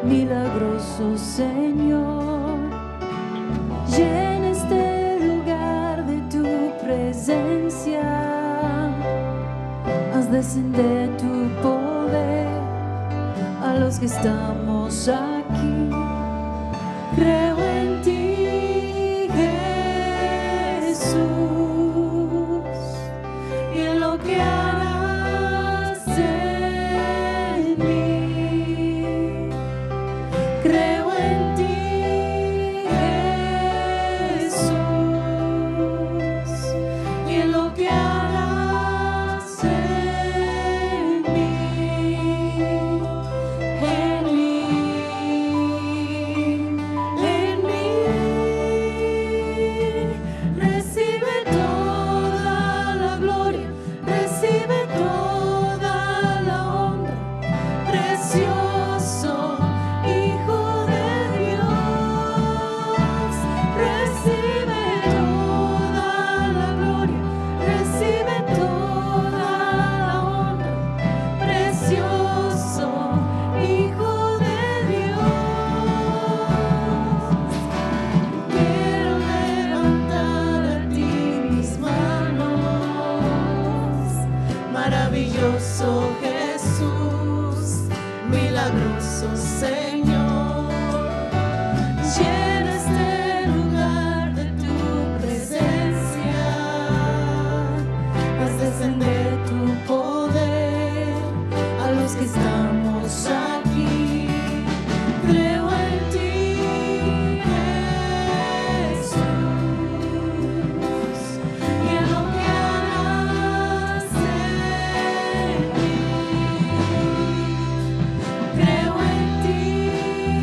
milagroso Señor. Llena este lugar de tu presencia. Haz descender tu poder a los que estamos aquí. Creo en ti, Jesús, y en lo que harás en mí. Creo en ti, Jesús, y en lo que harás en mí. En mí, recibe toda la gloria, recibe toda la honra, precioso Hijo de Dios. Recibe toda la gloria, recibe toda la honra, precioso Hijo de Dios. Quiero levantar a ti mis manos, maravilloso Jesús, milagroso Señor. Llena este lugar de tu presencia, haz descender tu poder a los que estamos aquí. Creo en ti, Jesús, y en lo que harás en mí. Creo en ti,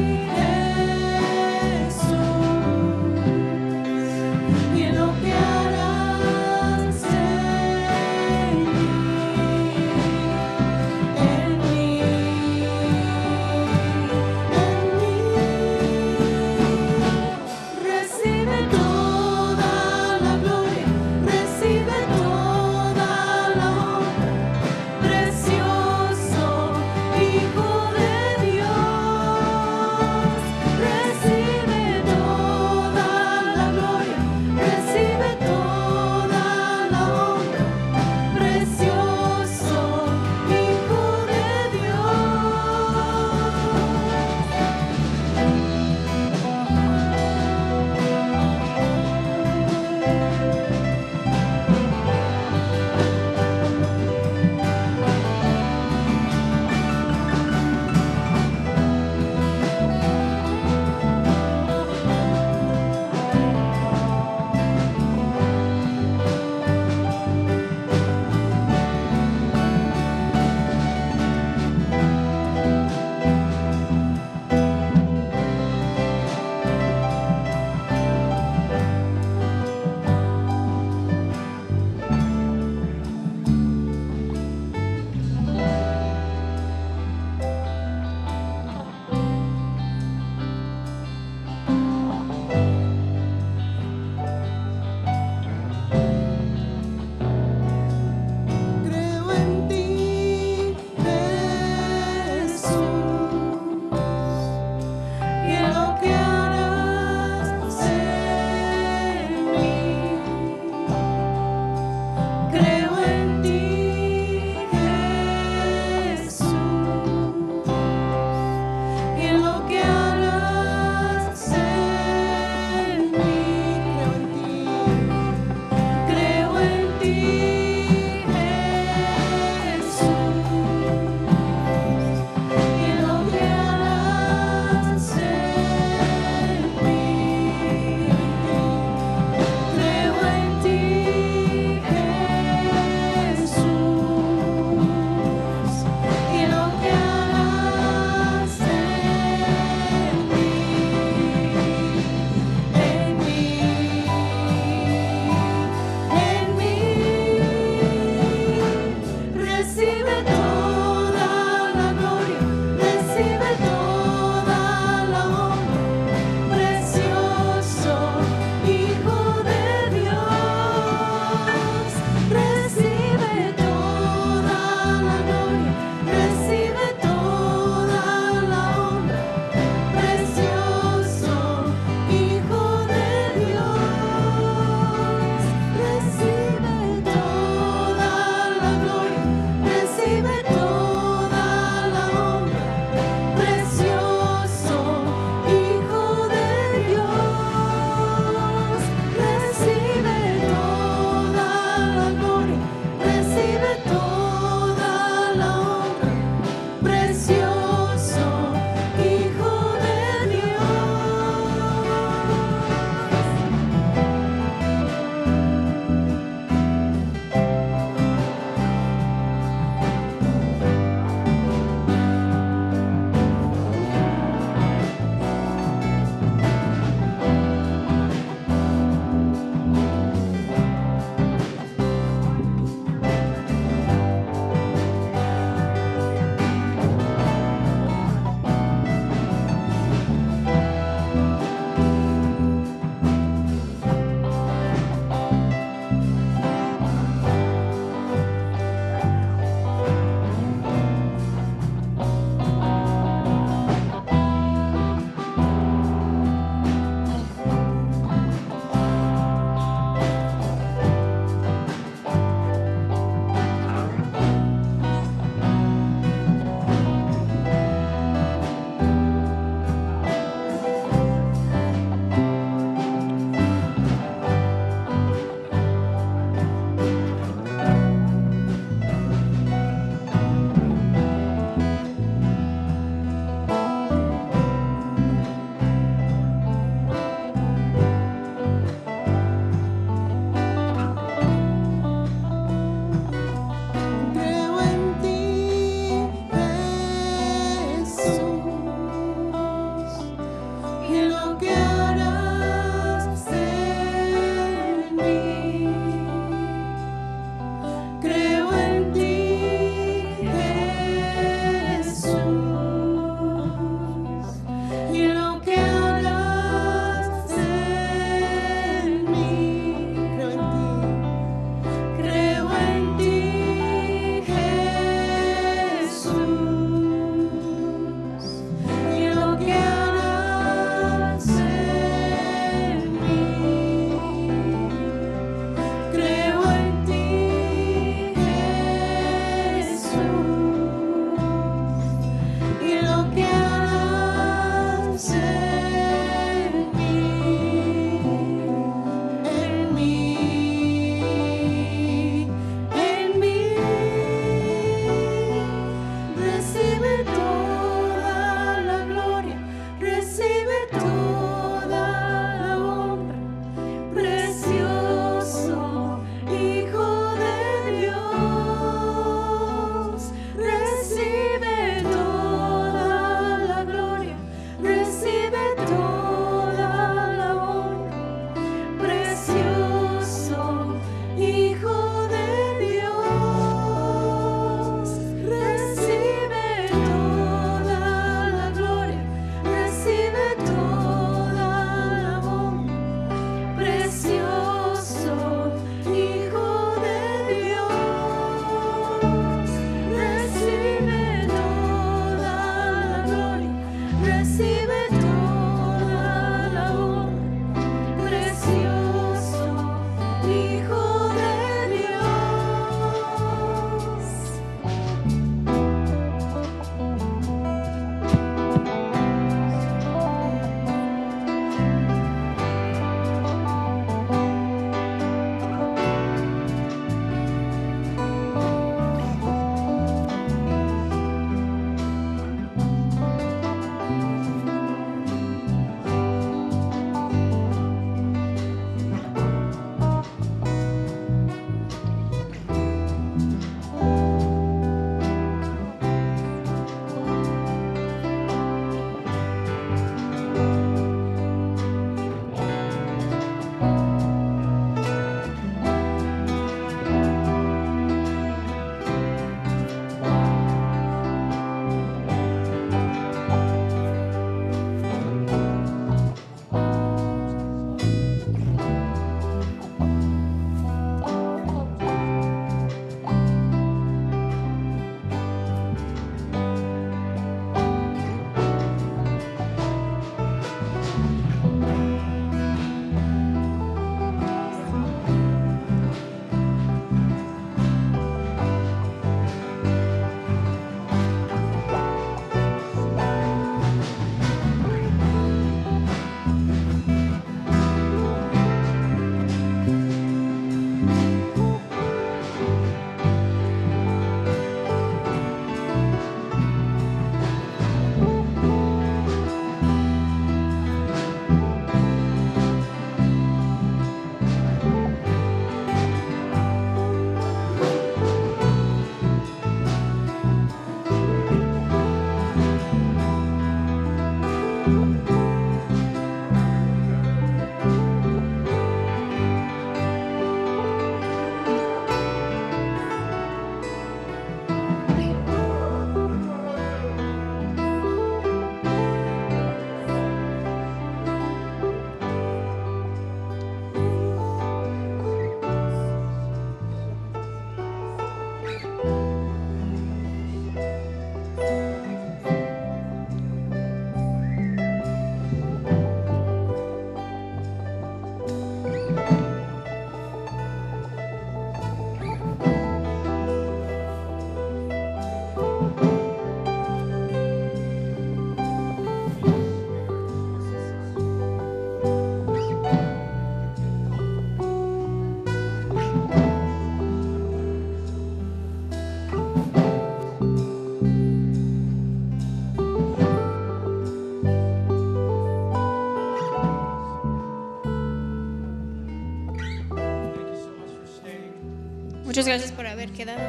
Muchas gracias por haber quedado.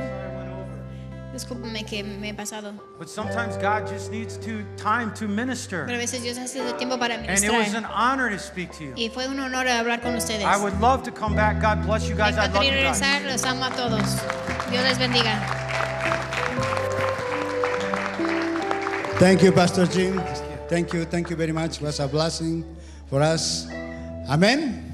Discúlpeme que me he pasado. But sometimes God just needs time to minister. Pero a veces Dios necesita tiempo para And it was an ministrar. honor to speak to you. Y fue un honor hablar con ustedes. I would love to come back. God bless you Me guys. I love encantaría you guys. regresar. Los amo a todos. Dios les bendiga. Thank you, Pastor Jim. Thank you very much. It was a blessing for us. Amen.